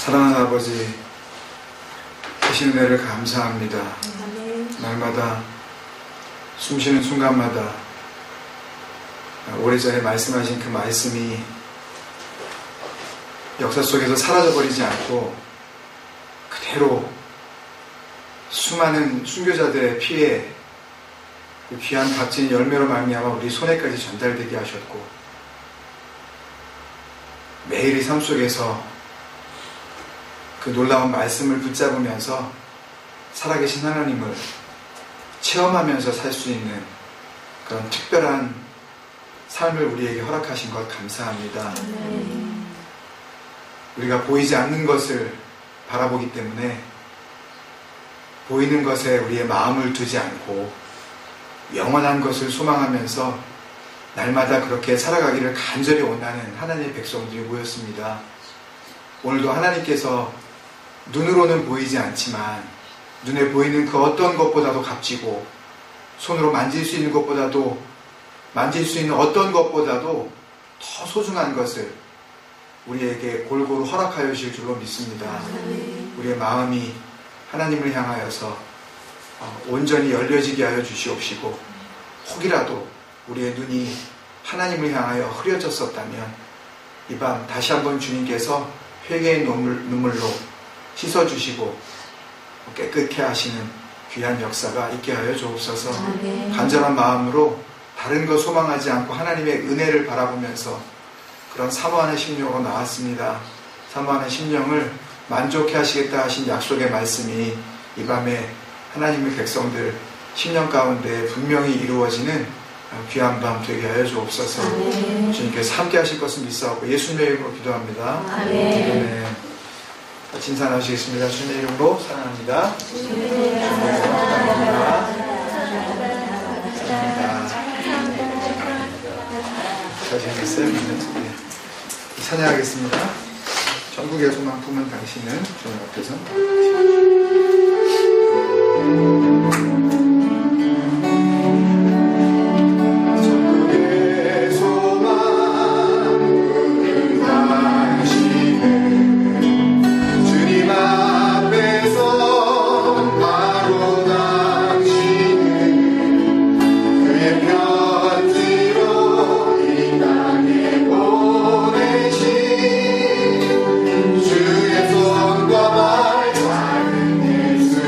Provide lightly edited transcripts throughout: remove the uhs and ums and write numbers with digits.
사랑하는 아버지, 주신 은혜를 감사합니다. 날마다 숨쉬는 순간마다 오래전에 말씀하신 그 말씀이 역사 속에서 사라져버리지 않고 그대로 수많은 순교자들의 피에 그 귀한 값진 열매로 말미암아 우리 손에까지 전달되게 하셨고, 매일의 삶 속에서 그 놀라운 말씀을 붙잡으면서 살아계신 하나님을 체험하면서 살 수 있는 그런 특별한 삶을 우리에게 허락하신 것 감사합니다. 우리가 보이지 않는 것을 바라보기 때문에 보이는 것에 우리의 마음을 두지 않고 영원한 것을 소망하면서 날마다 그렇게 살아가기를 간절히 원하는 하나님의 백성들이 모였습니다. 오늘도 하나님께서 눈으로는 보이지 않지만 눈에 보이는 그 어떤 것보다도 값지고 손으로 만질 수 있는 것보다도, 만질 수 있는 어떤 것보다도 더 소중한 것을 우리에게 골고루 허락하여 주실 줄로 믿습니다. 우리의 마음이 하나님을 향하여서 온전히 열려지게 하여 주시옵시고, 혹이라도 우리의 눈이 하나님을 향하여 흐려졌었다면 이 밤 다시 한번 주님께서 회개의 눈물로 씻어주시고 깨끗게 하시는 귀한 역사가 있게 하여 주옵소서. 간절한 마음으로 다른 것 소망하지 않고 하나님의 은혜를 바라보면서 그런 사모하는 심령으로 나왔습니다. 사모하는 심령을 만족해 하시겠다 하신 약속의 말씀이 이 밤에 하나님의 백성들 심령 가운데 분명히 이루어지는 귀한 밤 되게 하여 주옵소서. 주님께서 함께 하실 것을 믿사옵고 예수님의 이름으로 기도합니다. 아멘. 같이 인사하시겠습니다. 주님의 이름으로 사랑합니다. 잘 지내셨어요? 찬양하겠습니다. 전국의 소망 품은 당신은 주님 앞에서 주의 손과 발 작은 예수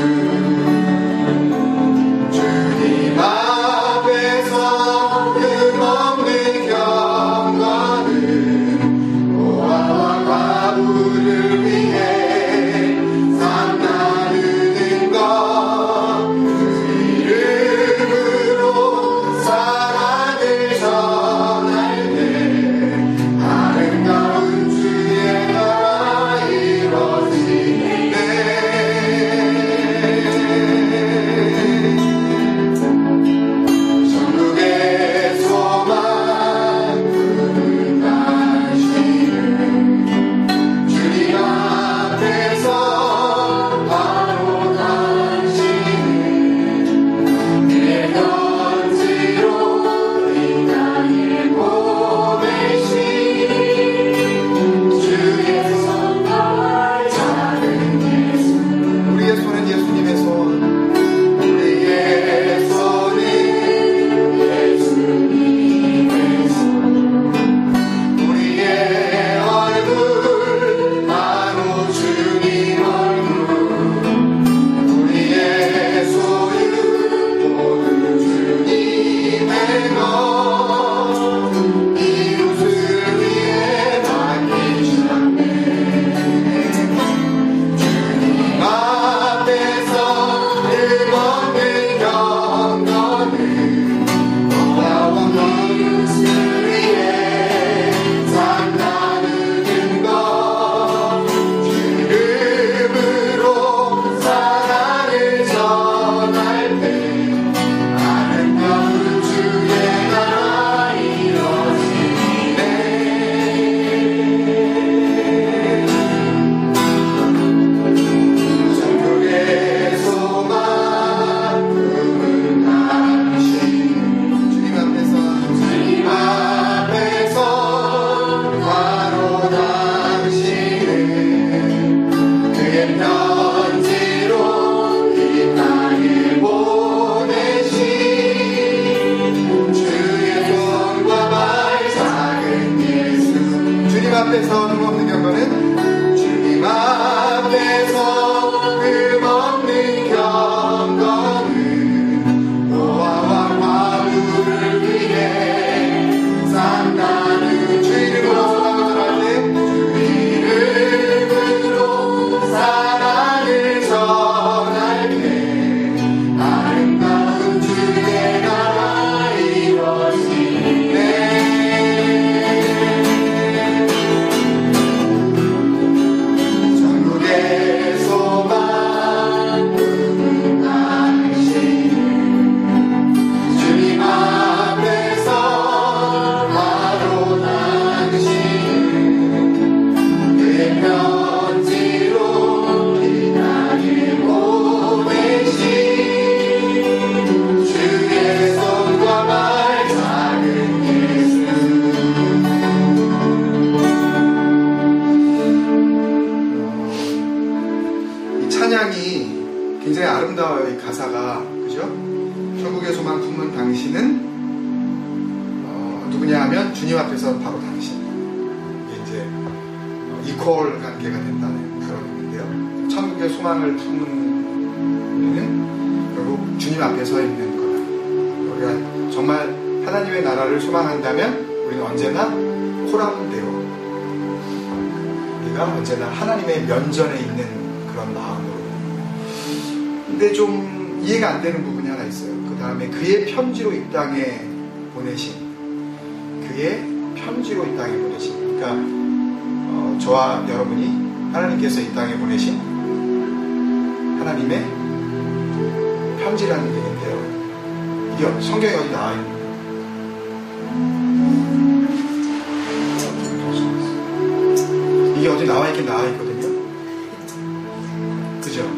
앞에서 흠없는 경건은 주님 앞에서 흠없는 경건은 노아와 과부를 위해 산다는 주 이름으로 사랑을 전할 때 아름다운 주의 나라 이루어지네. 천국의 소망 당신 주님 앞에서 바로 당신 그의 편지로 이 땅에 보내신 주의 손과 발 작은 예수. 이 찬양이 굉장히 아름다워요. 이 가사가, 그죠? 천국의 소망 품은 당신은 누구냐 하면 주님 앞에서 바로 당신. 이게 이제 이퀄 관계가 된다는 그런 의미인데요. 천국의 소망을 품은 우리는 결국 주님 앞에 서 있는 거다. 우리가 정말 하나님의 나라를 소망한다면 우리는 언제나 코람데오, 우리가 언제나 하나님의 면전에 있는 그런 마음으로. 근데 좀 이해가 안 되는 부분이 하나 있어요. 그 다음에 그의 편지로 이 땅에 보내신, 그의 편지로 이 땅에 보내신, 그러니까 저와 여러분이 하나님께서 이 땅에 보내신 하나님의 편지라는 얘기인데요. 이게 성경에 어디 나와 있는, 이게 어디 나와 있긴 나와 있거든요. 그죠?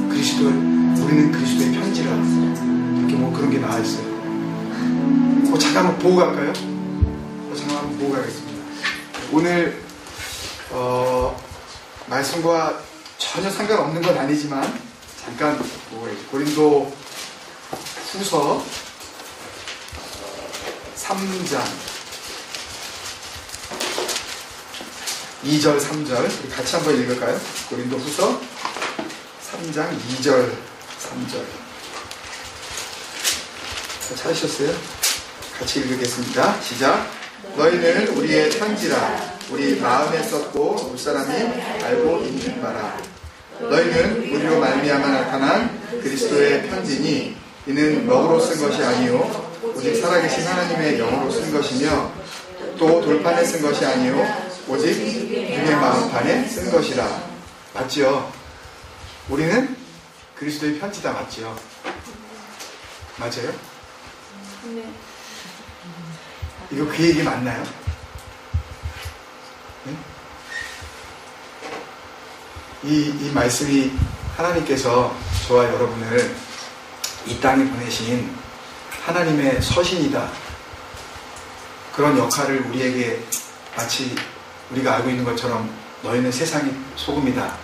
그리스도, 우리는 그리스도의 편지라 이렇게 뭐 그런 게 나와 있어요. 잠깐 한번 보고 갈까요? 잠깐 한번 보고 가겠습니다. 오늘 말씀과 전혀 상관없는 건 아니지만 잠깐 보고 가겠습니다. 고린도 후서 3장 2절 3절 같이 한번 읽을까요? 고린도 후서 3장 2절 3절 찾으셨어요? 같이 읽겠습니다. 시작. 너희는 우리의 편지라 우리 마음에 썼고 무사람이 알고 있는 바라. 너희는 우리로 말미암아 나타난 그리스도의 편지니 이는 먹으로 쓴 것이 아니요 오직 살아계신 하나님의 영으로 쓴 것이며 또 돌판에 쓴 것이 아니요 오직 육의 마음판에 쓴 것이라. 맞죠? 우리는 그리스도의 편지다. 맞죠? 맞아요? 네. 이거 그 얘기 맞나요? 네? 이 말씀이 하나님께서 저와 여러분을 이 땅에 보내신 하나님의 서신이다. 그런 역할을 우리에게 마치 우리가 알고 있는 것처럼 너희는 세상의 소금이다.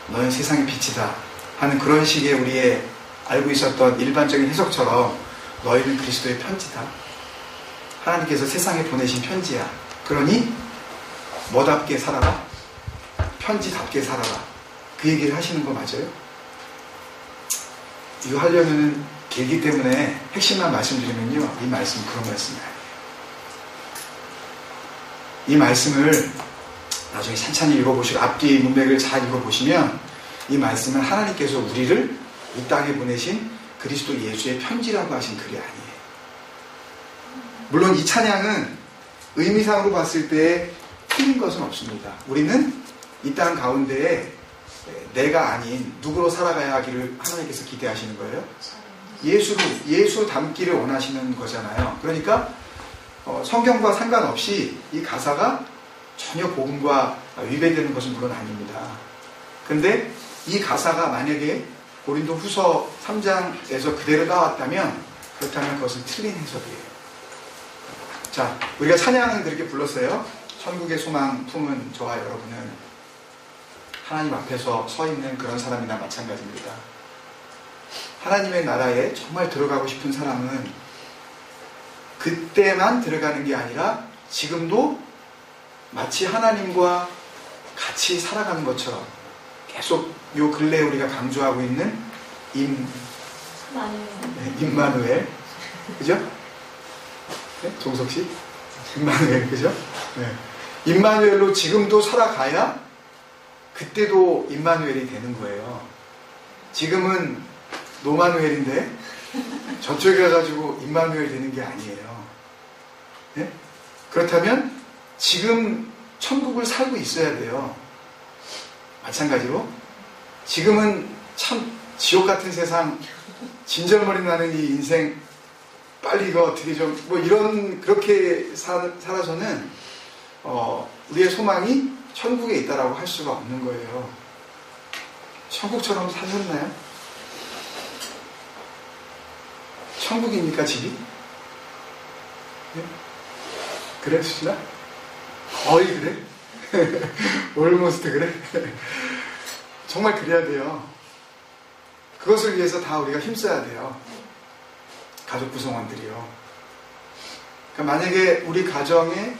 너희는 세상의 빛이다. 하는 그런 식의 우리의 알고 있었던 일반적인 해석처럼 너희는 그리스도의 편지다. 하나님께서 세상에 보내신 편지야. 그러니 뭐답게 살아라. 편지답게 살아라. 그 얘기를 하시는 거 맞아요? 이거 하려면 길기 때문에 핵심만 말씀드리면요. 이 말씀은 그런 말씀이에요. 이 말씀을 나중에 찬찬히 읽어보시고 앞뒤 문맥을 잘 읽어보시면 이 말씀은 하나님께서 우리를 이 땅에 보내신 그리스도 예수의 편지라고 하신 글이 아니에요. 물론 이 찬양은 의미상으로 봤을 때 틀린 것은 없습니다. 우리는 이 땅 가운데에 내가 아닌 누구로 살아가야 하기를 하나님께서 기대하시는 거예요. 예수 닮기를 원하시는 거잖아요. 그러니까 성경과 상관없이 이 가사가 전혀 복음과 위배되는 것은 물론 아닙니다. 근데 이 가사가 만약에 고린도 후서 3장에서 그대로 나왔다면 그렇다면 그것은 틀린 해석이에요. 자, 우리가 찬양을 그렇게 불렀어요. 천국의 소망 품은 저와 여러분은 하나님 앞에서 서 있는 그런 사람이나 마찬가지입니다. 하나님의 나라에 정말 들어가고 싶은 사람은 그때만 들어가는 게 아니라 지금도 마치 하나님과 같이 살아가는 것처럼 계속 요 근래에 우리가 강조하고 있는 임마누엘, 그죠? 네? 종석씨? 임마누엘, 그죠? 네. 임마누엘로 지금도 살아가야 그때도 임마누엘이 되는 거예요. 지금은 노마누엘인데 저쪽에 가가지고 임마누엘 되는 게 아니에요. 네? 그렇다면 지금 천국을 살고 있어야 돼요. 마찬가지로 지금은 참 지옥 같은 세상, 진절머리 나는 이 인생, 빨리 이거 어떻게 좀 뭐 이런 그렇게 살아서는 우리의 소망이 천국에 있다라고 할 수가 없는 거예요. 천국처럼 사셨나요? 천국입니까 집이? 네? 그래 수진아? 거의 그래? 올모스트 그래? 정말 그래야 돼요. 그것을 위해서 다 우리가 힘써야 돼요. 가족 구성원들이요. 그러니까 만약에 우리 가정의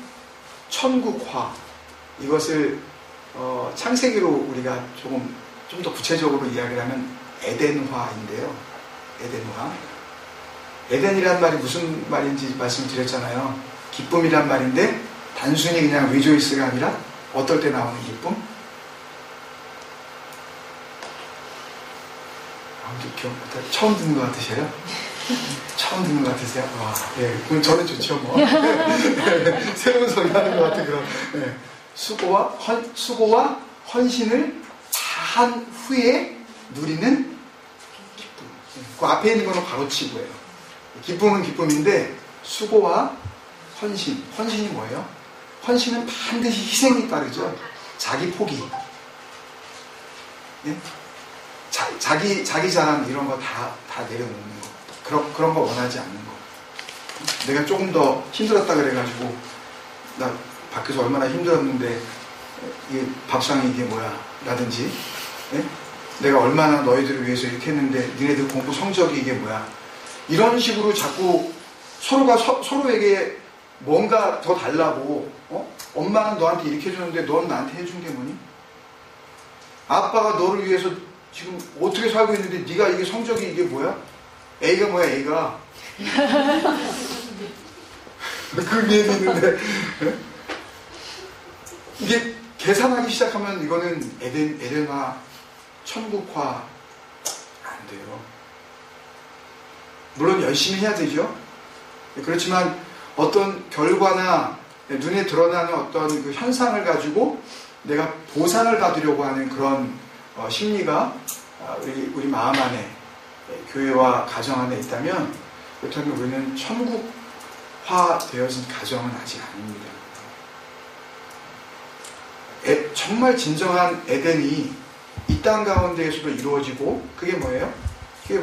천국화, 이것을 창세기로 우리가 좀 더 구체적으로 이야기를 하면 에덴화인데요. 에덴화. 에덴이란 말이 무슨 말인지 말씀드렸잖아요. 기쁨이란 말인데 단순히 그냥 리조이스가 아니라 어떨 때 나오는 기쁨? 처음 듣는 것 같으세요? 처음 듣는 것 같으세요? 와, 예, 그럼 저는 좋죠, 뭐. 새로운 소리 하는 것 같은 그런, 예. 수고와 헌신을 다한 후에 누리는 기쁨. 그 앞에 있는 거는 괄호치고예요. 기쁨은 기쁨인데, 수고와 헌신이 뭐예요? 헌신은 반드시 희생이 따르죠. 자기 포기. 예? 자기 자랑 이런 거 다 내려놓는 거. 그런 거 원하지 않는 거. 내가 조금 더 힘들었다 그래가지고, 나 밖에서 얼마나 힘들었는데, 이게 밥상이 이게 뭐야, 라든지, 예? 내가 얼마나 너희들을 위해서 이렇게 했는데, 니네들 공부 성적이 이게 뭐야. 이런 식으로 자꾸 서로가 서로에게 뭔가 더 달라고, 엄마는 너한테 이렇게 해줬는데, 넌 나한테 해준 게 뭐니? 아빠가 너를 위해서 지금 어떻게 살고 있는데 네가 이게 성적이 이게 뭐야? A가 뭐야 A가? 그 위에도 있는데 이게 계산하기 시작하면 이거는 에덴화, 천국화 안 돼요. 물론 열심히 해야 되죠. 그렇지만 어떤 결과나 눈에 드러나는 어떤 그 현상을 가지고 내가 보상을 받으려고 하는 그런 심리가 우리 마음 안에, 교회와 가정 안에 있다면, 그렇다면 우리는 천국화 되어진 가정은 아직 아닙니다. 정말 진정한 에덴이 이 땅 가운데에서도 이루어지고, 그게 뭐예요? 그게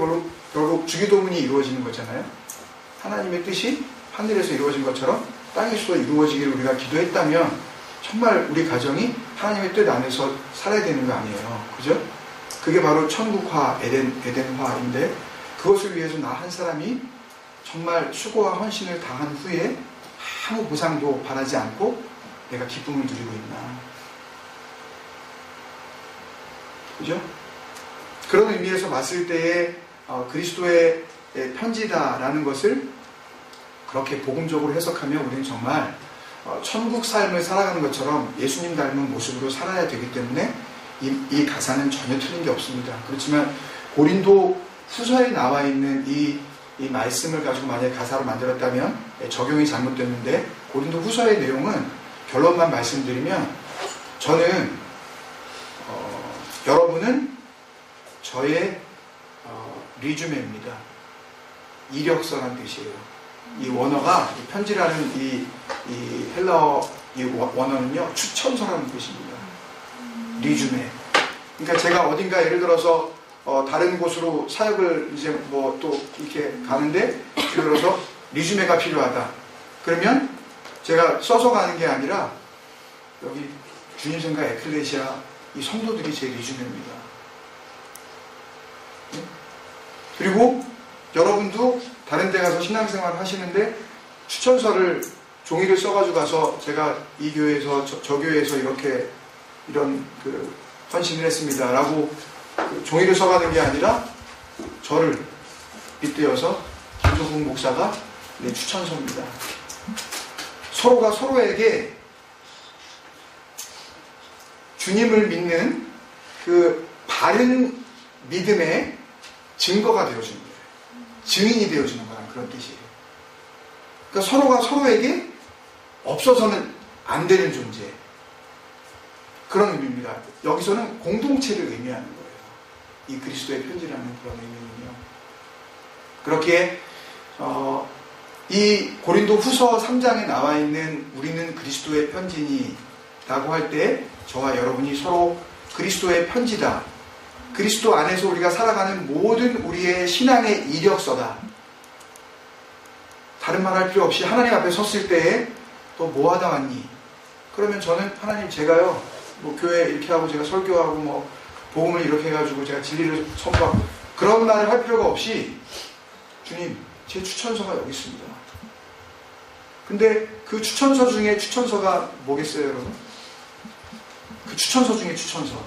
결국 주기도문이 이루어지는 거잖아요. 하나님의 뜻이 하늘에서 이루어진 것처럼 땅에서도 이루어지기를 우리가 기도했다면 정말 우리 가정이 하나님의 뜻 안에서 살아야 되는 거 아니에요. 그죠? 그게 바로 천국화, 에덴화인데, 그것을 위해서 나 한 사람이 정말 수고와 헌신을 다한 후에 아무 보상도 바라지 않고 내가 기쁨을 누리고 있나. 그죠? 그런 의미에서 봤을 때에 그리스도의 편지다라는 것을 그렇게 복음적으로 해석하면 우리는 정말 천국 삶을 살아가는 것처럼 예수님 닮은 모습으로 살아야 되기 때문에 이 가사는 전혀 틀린 게 없습니다. 그렇지만 고린도 후서에 나와 있는 이 말씀을 가지고 만약에 가사로 만들었다면 적용이 잘못됐는데, 고린도 후서의 내용은 결론만 말씀드리면, 저는 여러분은 저의 리주메입니다. 이력서란 뜻이에요. 이 원어가, 이 편지라는 이 헬라어 이 원어는요, 추천서라는 뜻입니다. 리주메. 그러니까 제가 어딘가 예를 들어서 다른 곳으로 사역을 이제 뭐 또 이렇게 가는데, 예를 들어서 리주메가 필요하다. 그러면 제가 써서 가는 게 아니라 여기 주님생과 에클레시아 이 성도들이 제 리주메입니다. 그리고 여러분도 다른 데 가서 신앙생활을 하시는데 추천서를 종이를 써가지고 가서 제가 이 교회에서 저 교회에서 이런 헌신을 했습니다 라고 종이를 써가는 게 아니라 저를 빗대어서 김종국 목사가 내 추천서입니다. 서로가 서로에게 주님을 믿는 그 바른 믿음의 증거가 되어주는 거예요. 증인이 되어주는 거란 그런 뜻이에요. 그러니까 서로가 서로에게 없어서는 안 되는 존재. 그런 의미입니다. 여기서는 공동체를 의미하는 거예요. 이 그리스도의 편지라는 그런 의미는요. 그렇게 이 고린도 후서 3장에 나와 있는 우리는 그리스도의 편지니라고 할 때 저와 여러분이 서로 그리스도의 편지다. 그리스도 안에서 우리가 살아가는 모든 우리의 신앙의 이력서다. 다른 말 할 필요 없이 하나님 앞에 섰을 때에 또 뭐 하다 왔니? 그러면 저는 하나님 제가요 뭐 교회 이렇게 하고 제가 설교하고 뭐 복음을 이렇게 해가지고 제가 진리를 선포하고 그런 말을 할 필요가 없이 주님 제 추천서가 여기 있습니다. 근데 그 추천서 중에 추천서가 뭐겠어요 여러분? 그 추천서 중에 추천서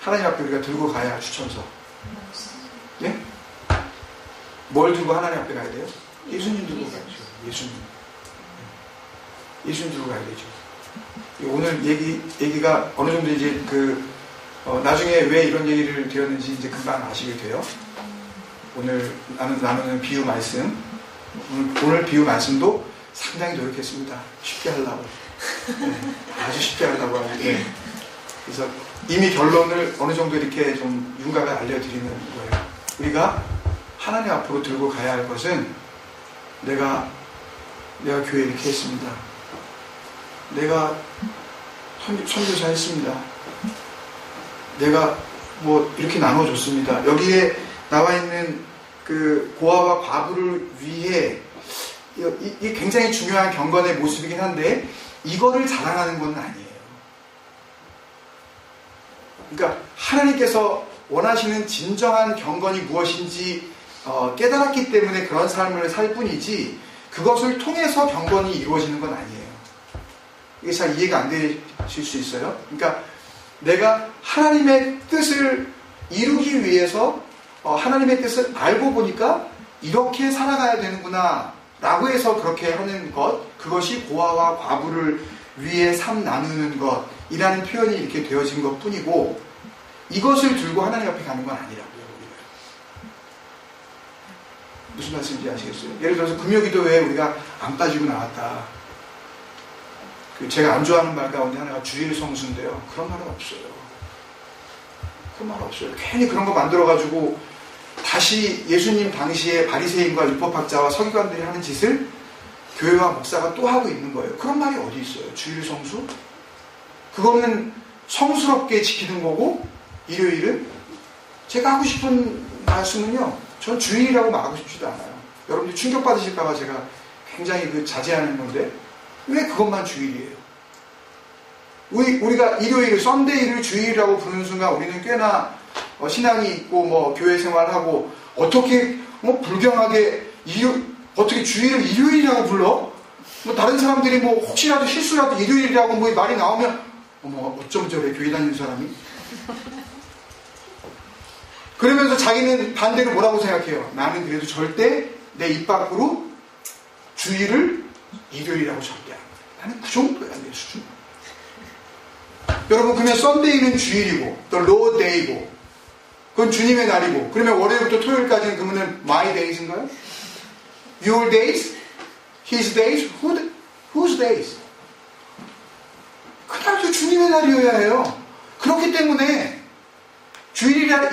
하나님 앞에 우리가 들고 가야 할 추천서. 예? 뭘 들고 하나님 앞에 가야 돼요? 예수님 들고 가야죠. 예수님 들고 가야 되죠. 오늘 얘기가 어느 정도 이제 나중에 왜 이런 얘기를 드렸는지 이제 금방 아시게 돼요. 오늘 나누는 비유 말씀. 오늘 비유 말씀도 상당히 노력했습니다. 쉽게 하려고. 네, 아주 쉽게 하려고 하는데. 그래서 이미 결론을 어느 정도 이렇게 좀 윤곽을 알려드리는 거예요. 우리가 하나님 앞으로 들고 가야 할 것은 내가 교회 이렇게 했습니다. 내가 선교사 했습니다. 내가 뭐 이렇게 나눠줬습니다. 여기에 나와 있는 그 고아와 과부를 위해 이게 굉장히 중요한 경건의 모습이긴 한데 이거를 자랑하는 건 아니에요. 그러니까 하나님께서 원하시는 진정한 경건이 무엇인지 깨달았기 때문에 그런 삶을 살 뿐이지 그것을 통해서 경건이 이루어지는 건 아니에요. 이게 잘 이해가 안 되실 수 있어요. 그러니까 내가 하나님의 뜻을 이루기 위해서 하나님의 뜻을 알고 보니까 이렇게 살아가야 되는구나 라고 해서 그렇게 하는 그것이 고아와 과부를 위해 삶 나누는 것이라는 표현이 이렇게 되어진 것 뿐이고 이것을 들고 하나님 앞에 가는 건 아니라고요. 무슨 말씀인지 아시겠어요? 예를 들어서 금요기도회에 우리가 안 빠지고 나왔다. 제가 안 좋아하는 말 가운데 하나가 주일 성수인데요. 그런 말은 없어요. 그런 말 없어요. 괜히 그런 거 만들어가지고 다시 예수님 당시에 바리새인과 율법학자와 서기관들이 하는 짓을 교회와 목사가 또 하고 있는 거예요. 그런 말이 어디 있어요? 주일 성수? 그거는 성스럽게 지키는 거고 일요일은 제가 하고 싶은 말씀은요. 전 주일이라고 말하고 싶지도 않아요. 여러분들이 충격받으실까봐 제가 굉장히 자제하는 건데 왜 그것만 주일이에요? 우리가 일요일, 썬데이를 주일이라고 부르는 순간 우리는 꽤나 신앙이 있고 뭐 교회 생활하고 어떻게 불경하게 어떻게 주일을 일요일이라고 불러? 뭐 다른 사람들이 뭐 혹시라도 실수라도 일요일이라고 뭐 말이 나오면 어머 어쩜 저래 교회 다니는 사람이? 그러면서 자기는 반대로 뭐라고 생각해요? 나는 그래도 절대 내 입 밖으로 주일을 일요일이라고 절대 안 해. 나는 그 정도야 내 수준. 여러분 그러면 썬데이는 주일이고 또 로데이고 그건 주님의 날이고 그러면 월요일부터 토요일까지는 그러면 my days인가요? Your days? His days? Whose days? 그날도 주님의 날이어야 해요. 그렇기 때문에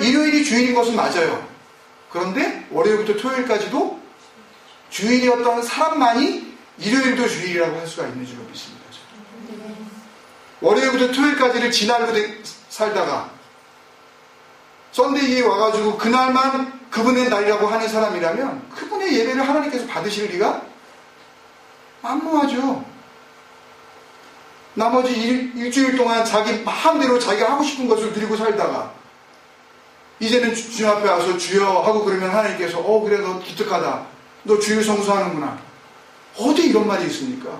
일요일이 주일인 것은 맞아요. 그런데 월요일부터 토요일까지도 주일이었던 사람만이 일요일도 주일이라고 할 수가 있는 줄로 믿습니다. 월요일부터 토요일까지를 지날로 살다가 썬데이에 와가지고 그날만 그분의 날이라고 하는 사람이라면 그분의 예배를 하나님께서 받으실 리가 만무하죠. 나머지 일주일 동안 자기 마음대로 자기가 하고 싶은 것을 누리고 살다가 이제는 주님 앞에 와서 주여 하고 그러면 하나님께서 그래 너 기특하다. 너 주일 성수하는구나. 어디 이런 말이 있습니까?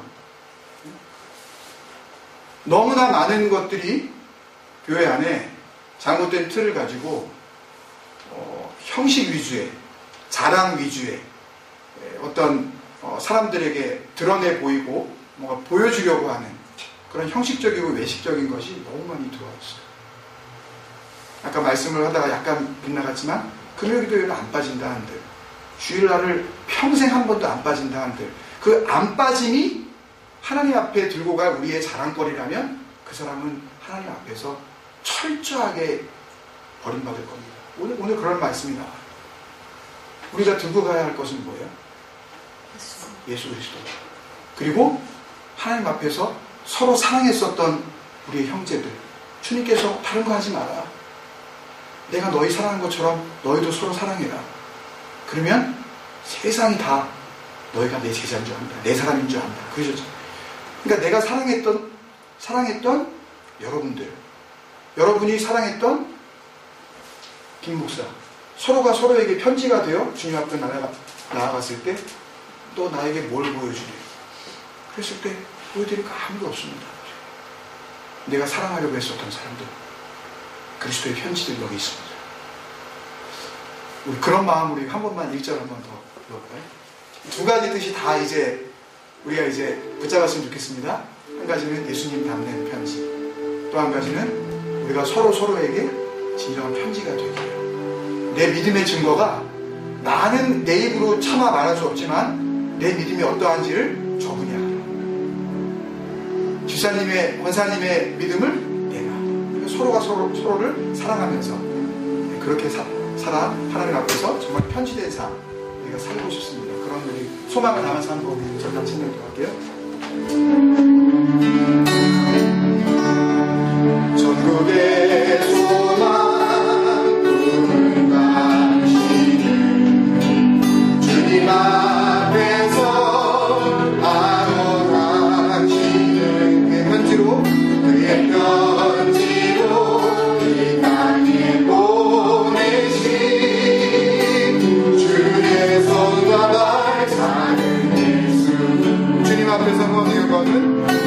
너무나 많은 것들이 교회 안에 잘못된 틀을 가지고 형식 위주의, 자랑 위주의 어떤 사람들에게 드러내 보이고 뭔가 보여주려고 하는 그런 형식적이고 외식적인 것이 너무 많이 들어왔어요. 아까 말씀을 하다가 약간 빗나갔지만 금요기도에는 안 빠진다 한들, 주일날을 평생 한 번도 안 빠진다 한들, 그 안 빠짐이 하나님 앞에 들고 갈 우리의 자랑거리라면 그 사람은 하나님 앞에서 철저하게 버림받을 겁니다. 오늘 그런 말씀이 나와요. 우리가 들고 가야 할 것은 뭐예요? 예수 그리스도. 그리고 하나님 앞에서 서로 사랑했었던 우리의 형제들, 주님께서 다른 거 하지 마라. 내가 너희 사랑한 것처럼 너희도 서로 사랑해라. 그러면 세상이 다 너희가 내 제자인 줄 안다. 내 사람인 줄 안다. 그러셨죠. 그러니까 내가 사랑했던 여러분들, 여러분이 사랑했던 김 목사, 서로가 서로에게 편지가 되어 주님 앞에 나아갔을 때 또 나에게 뭘 보여주래? 그랬을 때 보여드릴 거 아무도 없습니다. 내가 사랑하려고 했었던 사람들, 그리스도의 편지들이 여기 있습니다. 우리 그런 마음으로 한 번만 1절 한 번 더 읽어볼까요? 두 가지 뜻이 다 우리가 붙잡았으면 좋겠습니다. 한 가지는 예수님 담는 편지, 또 한 가지는 우리가 서로에게 진정한 편지가 되기를. 내 믿음의 증거가 나는 내 입으로 차마 말할 수 없지만 내 믿음이 어떠한지를 저분이 알아. 집사님의, 권사님의 믿음을 내가. 서로가 서로를 사랑하면서 그렇게 살아 하나님 앞에서 정말 편지된 삶 우리가 살고 싶습니다. 그런 우리 소망을 담아서 한번 우리 전단 찬양도 할게요. 전국의 소망 꿈을 가시는 주님 앞에서 아론하시는 그의 편지로 이 땅에 보내신 주의 손과 발 사는 예수 주님 앞에서 거는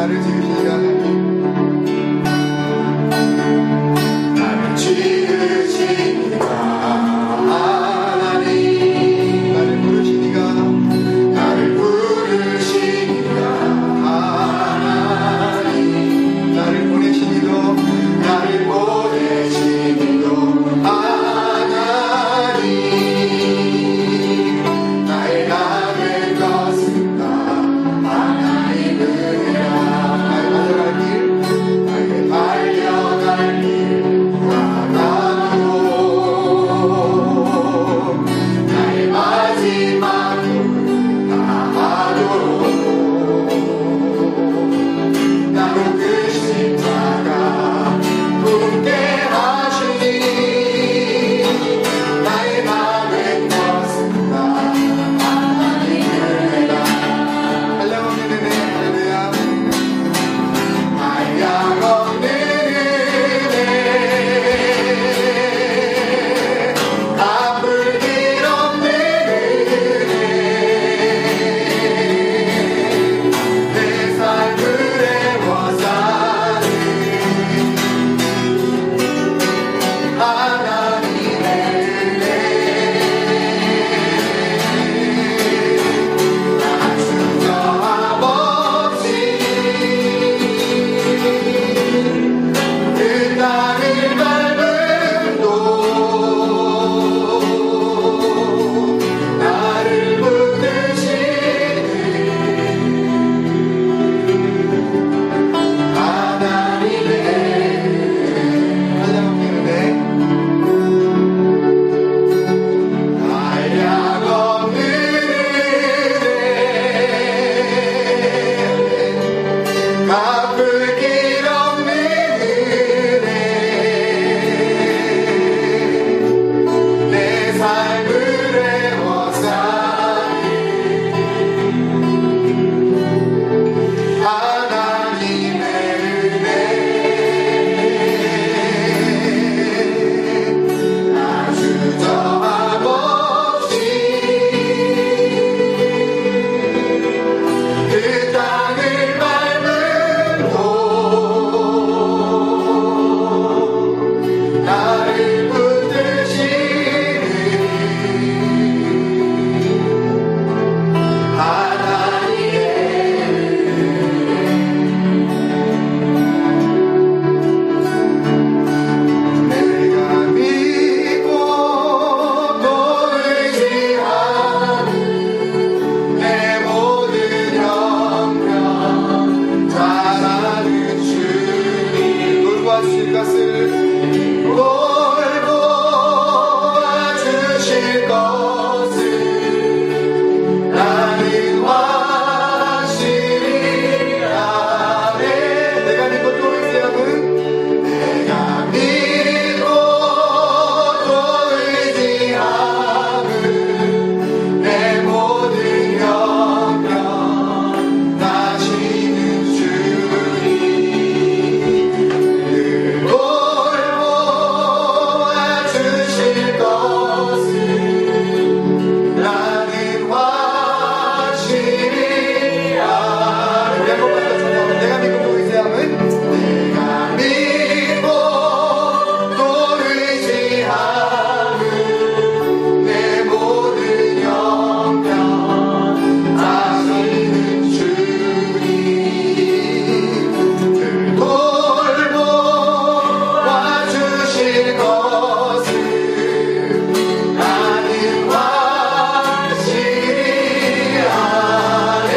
나를 지으시니가 하나님, 나를 지으시니가 하나님, 나를 부르시니가 하나님, 나를 보내시니도 나의 남은 것은 다 하나님을 위하여. 나의 달려갈 길 하나도 나의 마지막 길 다하도록 나로 그 십자가 굳게 하시니 나의 남은 것은 다 하나님을 위하여. 한량없는 은혜, 할렐루야. 한량없는 은혜, 갚을 길 없는 은혜, 내 삶을 애워싸는 하나님의 은혜, 나 주저함 없이 그 땅을 밟음도 나를 붙드시는 하나님의 한량없는 은혜, 한량없는 은혜, 갚을 길 없는 은혜, 내 삶을 애워싸는 하나님의 은혜, 나 주저함 없이 그 땅을 밟음도 나를 붙드시는 하나님의 내가 믿고 또 의지하는 내 모든 영광 잘하는 주님, 돌봐주실 것을 돌보아주실 것을 나는 확실히 아네. 내가 믿고 또 의지함은, 내가 믿고 또 의지함은 내 모든 영광 다시는 주님, 늘 돌보아주실 것을 나는 확실히 아네. 우리 한 번만 더 찬양하면, 내가 믿고 또 의지함은, 내가 믿고 또 의지함은 내 모든 영광 다시는 주님, 늘 돌보아주실 것을 나는 확실히 아네.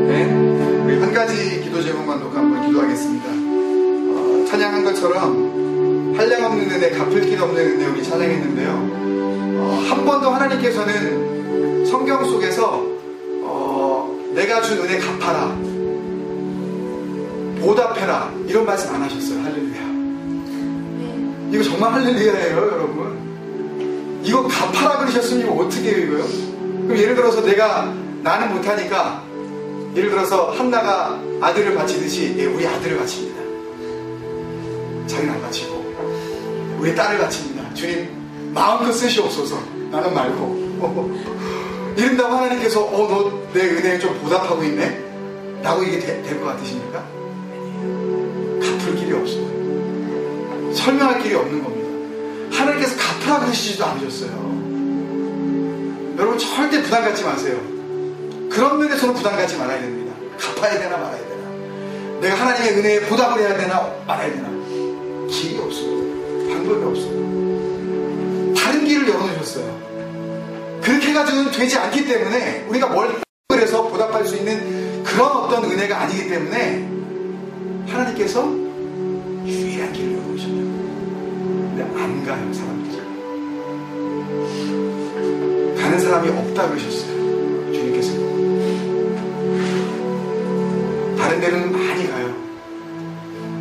네, 우리 한 가지 기도 제목만 놓고 한번 기도하겠습니다. 찬양한 것처럼 한량없는 은혜, 갚을 길 없는 은혜 우리 찬양했는데요. 한 번도 하나님께서는 성경 속에서 내가 준 은혜 갚아라, 보답해라 이런 말씀 안 하셨어요. 할렐루야. 이거 정말 할렐루야예요, 여러분. 이거 갚아라 그러셨으면 이거 어떻게 해요, 이거요? 그럼 예를 들어서 나는 못하니까, 예를 들어서 한나가 아들을 바치듯이 우리 아들을 바칩니다. 자기는 안 바치고 우리 딸을 바칩니다. 주님 마음껏 쓰시옵소서. 나는 말고 이른다고 하나님께서 너 내 은혜에 좀 보답하고 있네? 라고 이게 될 것 같으십니까? 갚을 길이 없어요. 설명할 길이 없는 겁니다. 하나님께서 갚으라 그러시지도 않으셨어요. 여러분 절대 부담 갖지 마세요. 그런 면에서는 부담 갖지 말아야 됩니다. 갚아야 되나 말아야 되나, 내가 하나님의 은혜에 보답을 해야 되나 말아야 되나, 길이 없어요. 방법이 없어요. 다른 길을 열어놓으셨어요. 그렇게 해가지고는 되지 않기 때문에, 우리가 뭘 해서 보답할 수 있는 그런 어떤 은혜가 아니기 때문에 하나님께서 유일한 길을 열어놓으셨다고. 근데 안 가요, 사람들이. 가는 사람이 없다 그러셨어요, 주님께서. 다른 데는 많이 가요.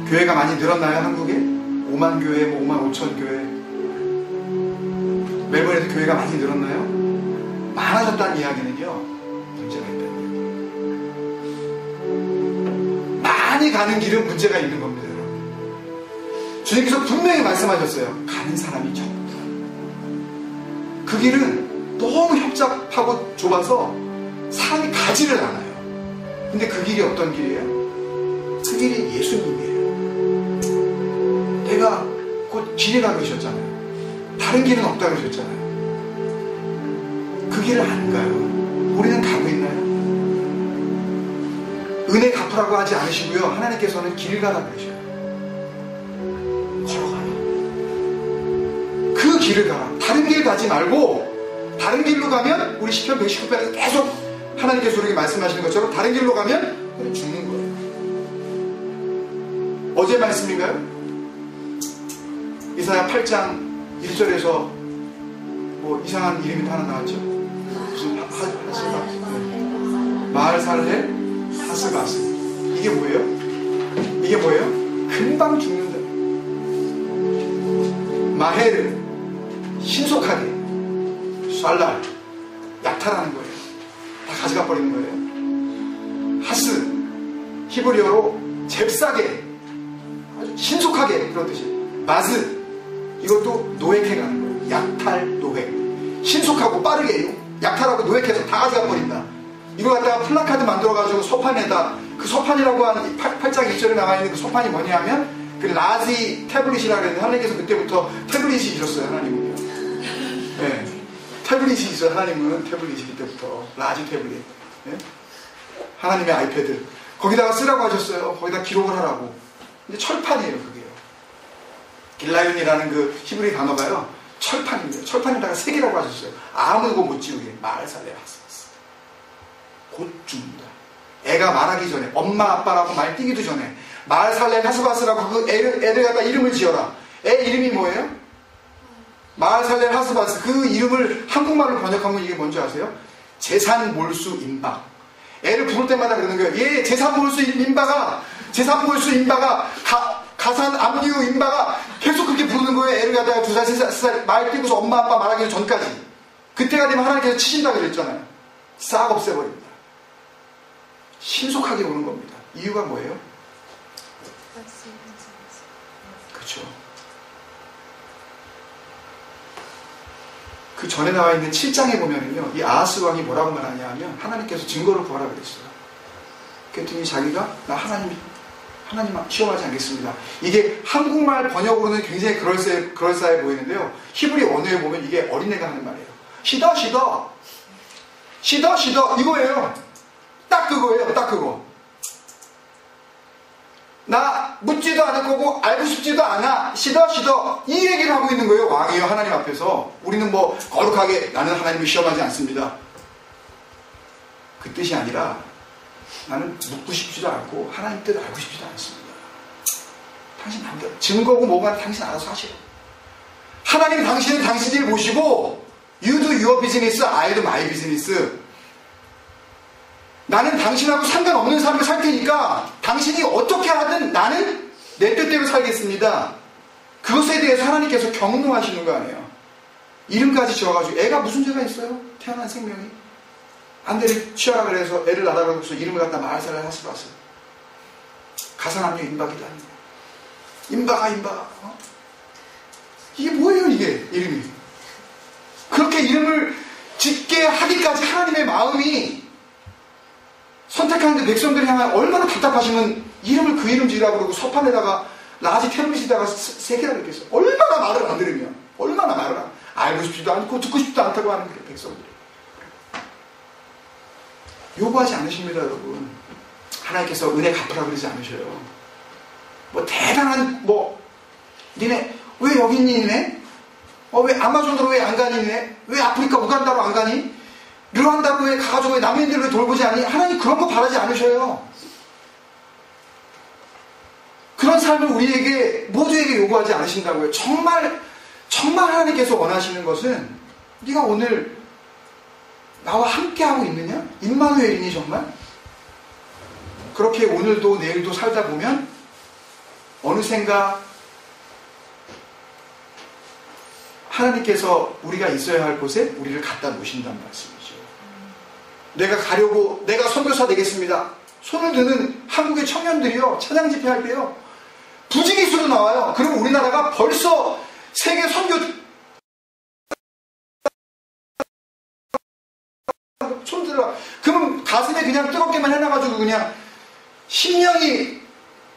교회가 많이 늘었나요, 한국에? 5만 교회, 5만 5천 교회. 멜번에도 교회가 많이 늘었나요? 많아졌다는 이야기는요, 문제가 있다는 이야기. 많이 가는 길은 문제가 있는 겁니다, 여러분. 주님께서 분명히 말씀하셨어요. 가는 사람이 적다. 그 길은 너무 협잡하고 좁아서 사람이 가지를 않아요. 근데 그 길이 어떤 길이에요? 그 길이 예수님이에요. 내가 곧 길이라 그러셨잖아요. 다른 길은 없다 그러셨잖아요. 그 길을 안 가요. 우리는 가고 있나요? 은혜 갚으라고 하지 않으시고요, 하나님께서는 길 가라 그러셔요. 걸어가라. 그 길을 가라. 다른 길 가지 말고, 다른 길로 가면, 우리 시편 119편에서 계속 하나님께서 우리에게 말씀하시는 것처럼 다른 길로 가면 우리 죽는 거예요. 어제 말씀인가요? 이사야 8장 1절에서 뭐 이상한 이름이 하나 나왔죠? 무슨 하스바스, 마을살렐 하스바스. 이게 뭐예요? 이게 뭐예요? 금방 죽는다. 마헬을 신속하게, 쌀날 약탈하는 거예요. 다 가져가 버리는 거예요. 하스, 히브리어로 잽싸게, 아주 신속하게, 그런 뜻이에요. 마즈, 이것도 노획해 가는 거예요. 약탈, 노획. 신속하고 빠르게 약탈하고 노획해서 다 가져가 버린다. 이거 갖다가 플라카드 만들어가지고 소판에다, 그 소판이라고 하는 8장 2절에 나와 있는 그 소판이 뭐냐 하면, 그 라지 태블릿이라고 했는데, 하나님께서 그때부터 태블릿이 있었어요, 하나님은요. 네. 태블릿이 있어요, 하나님은. 태블릿이 그때부터. 라지 태블릿. 네? 하나님의 아이패드. 거기다가 쓰라고 하셨어요. 거기다 기록을 하라고. 근데 철판이에요, 그게요. 길라윤이라는 그 히브리 단어가요, 철판입니다. 철판에다가 색이라고 하셨어요. 아무도 못 지우게. 마을살레 하스바스. 곧 죽는다. 애가 말하기 전에, 엄마 아빠라고 말 띄기도 전에, 마을살레 하스바스라고 그 애를 갖다 이름을 지어라. 애 이름이 뭐예요? 마을살레 하스바스. 그 이름을 한국말로 번역하면 이게 뭔지 아세요? 재산몰수 임박. 애를 부를 때마다 그러는 거예요. 얘 재산몰수 임박아, 재산몰수 임박아, 가산 압류 임박아. 계속 그렇게 부르는 거예요. 애를 갖다가 2살, 3살 말 띄고서 엄마 아빠 말하기 전까지. 그때가 되면 하나님께서 치신다 그랬잖아요. 싹 없애버립니다. 신속하게 오는 겁니다. 이유가 뭐예요? 그렇죠. 그 전에 나와 있는 7장에 보면은요, 이 아하스 왕이 뭐라고 말하냐 하면, 하나님께서 증거를 구하라 그랬어요. 그랬더니 자기가, 나 하나님 시험하지 않겠습니다. 이게 한국말 번역으로는 굉장히 그럴싸해 보이는데요, 히브리 언어에 보면 이게 어린애가 하는 말이에요. 시더 이거예요. 딱 그거예요. 딱 그거. 나 묻지도 않을 거고 알고 싶지도 않아. 시더 이 얘기를 하고 있는 거예요. 왕이요, 하나님 앞에서. 우리는 뭐 거룩하게, 나는 하나님을 시험하지 않습니다. 그 뜻이 아니라, 나는 묻고 싶지도 않고 하나님 뜻을 알고 싶지도 않습니다. 당신 마음대로, 증거고 뭐가 당신 알아서 하시오. 하나님 당신은 당신 일 보시고, You do your business, I do my business. 나는 당신하고 상관없는 삶을 살 테니까 당신이 어떻게 하든 나는 내 뜻대로 살겠습니다. 그것에 대해서 하나님께서 경노하시는 거 아니에요. 이름까지 지어가지고, 애가 무슨 죄가 있어요? 태어난 생명이. 안대를 취하라 그래서 애를 낳아가지고 이름을 갖다 마을살레 하스바스. 가산압류 임박이다. 임박아. 이게 뭐예요, 이게 이름이? 그렇게 이름을 짓게 없게 하기까지 하나님의 마음이 선택하는데 백성들이 향하여 얼마나 답답하시면 이름을 그 이름 지으라고 그러고 서판에다가 라지 태블릿에다가 새기라 그랬겠어요. 얼마나 말을 안 들으면, 얼마나 말을 알고 싶지도 않고 듣고 싶지도 않다고 하는 게 백성들이. 요구하지 않으십니다, 여러분. 하나님께서 은혜 갚으라 그러지 않으셔요. 뭐 대단한 니네 왜 여기 있니 니네? 왜 아마존으로 왜 안 가니 니네? 왜 아프리카 우간다로 안 가니? 르완다로 왜 가가지고 왜 남인들 왜 돌보지 않니? 하나님 그런 거 바라지 않으셔요. 그런 삶을 우리에게 모두에게 요구하지 않으신다고요. 정말 하나님께서 원하시는 것은 네가 오늘 나와 함께하고 있느냐? 임마누엘이니 정말? 그렇게 오늘도 내일도 살다 보면 어느샌가 하나님께서 우리가 있어야 할 곳에 우리를 갖다 놓으신다는 말씀이죠. 내가 선교사 되겠습니다. 손을 드는 한국의 청년들이요, 찬양 집회할 때요, 부지기수로 나와요. 그럼 우리나라가 벌써 세계 선교 손들어. 그럼 가슴에 그냥 뜨겁게만 해놔가지고 그냥 심령이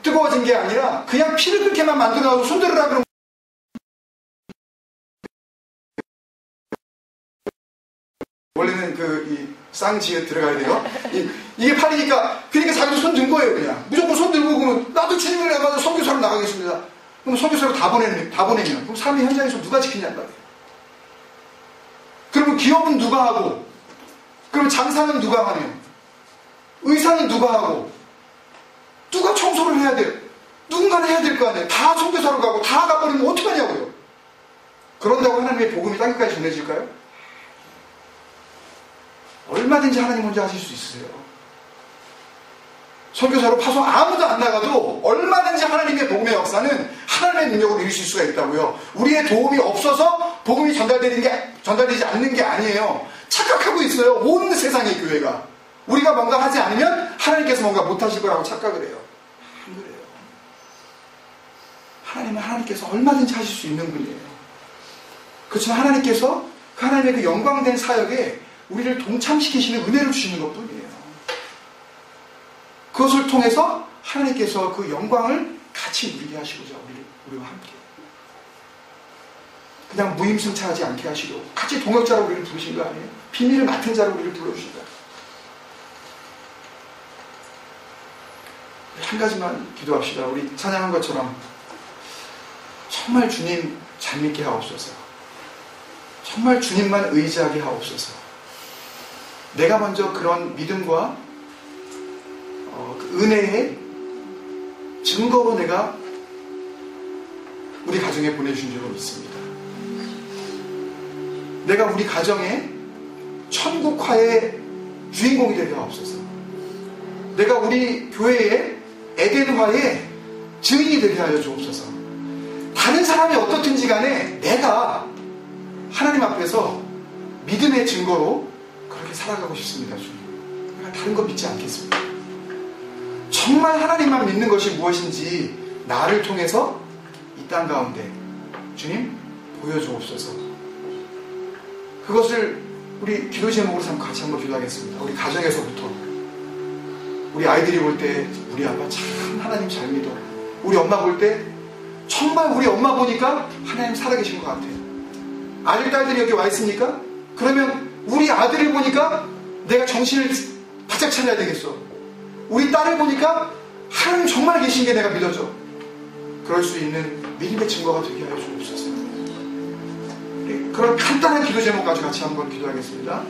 뜨거워진 게 아니라 그냥 피를 끓게만 만들어가지고 손들으라 그러면 원래는 이 쌍지에 들어가야 돼요. 이게 팔이니까 그러니까 자기도 손 든 거예요. 그냥 무조건 손 들고 그러면 나도 주님을 해가지고 선교사로 나가겠습니다. 그럼 선교사로 다 보내면 그럼 삶의 현장에서 누가 지키냐는 말이에요. 그러면 기업은 누가 하고, 그러면 장사는 누가 하냐, 의사는 누가 하고, 누가 청소를 해야 돼요? 누군가는 해야 될 거 아니에요. 다 선교사로 가고 다 가버리면 어떡하냐고요. 그런다고 하나님의 복음이 땅끝까지 전해질까요? 얼마든지 하나님 혼자 하실 수 있으세요. 선교사로 파송 아무도 안 나가도 얼마든지 하나님의 복음의 역사는 하나님의 능력으로 이루실 수가 있다고요. 우리의 도움이 없어서 복음이 전달되지 않는 게 아니에요. 착각하고 있어요. 온 세상의 교회가. 우리가 뭔가 하지 않으면 하나님께서 뭔가 못하실 거라고 착각을 해요. 안 그래요. 하나님은 하나님께서 얼마든지 하실 수 있는 분이에요. 그렇지만 하나님께서 하나님의 그 영광된 사역에 우리를 동참시키시는 은혜를 주시는 것 뿐이에요. 그것을 통해서 하나님께서 그 영광을 같이 누리게 하시고자 우리와 함께 그냥 무임승차하지 않게 하시려고 같이 동역자로 우리를 부르신 거 아니에요? 비밀을 맡은 자로 우리를 불러주신다. 한 가지만 기도합시다. 우리 찬양한 것처럼 정말 주님 잘 믿게 하옵소서. 정말 주님만 의지하게 하옵소서. 내가 먼저 그런 믿음과 그 은혜의 증거로 내가 우리 가정에 보내주신 줄로 믿습니다. 내가 우리 가정에 천국화의 주인공이 되게 하옵소서. 내가 우리 교회의 에덴화의 증인이 되게 하여 주옵소서. 다른 사람이 어떻든지 간에 내가 하나님 앞에서 믿음의 증거로 그렇게 살아가고 싶습니다. 주님, 내가 다른 거 믿지 않겠습니다. 정말 하나님만 믿는 것이 무엇인지 나를 통해서 이 땅 가운데 주님 보여주옵소서. 그것을 우리 기도 제목으로 삼고 같이 한번 기도하겠습니다. 우리 가정에서부터 우리 아이들이 볼 때 우리 아빠 참 하나님 잘 믿어. 우리 엄마 볼 때 정말 우리 엄마 보니까 하나님 살아계신 것 같아요. 아들 딸들이 여기 와 있습니까? 그러면 우리 아들을 보니까 내가 정신을 바짝 차려야 되겠어. 우리 딸을 보니까 하나님 정말 계신 게 내가 믿어져. 그럴 수 있는 믿음의 증거가 되게 하여 주옵소서. 그런 간단한 기도 제목까지 같이 한번 기도하겠습니다.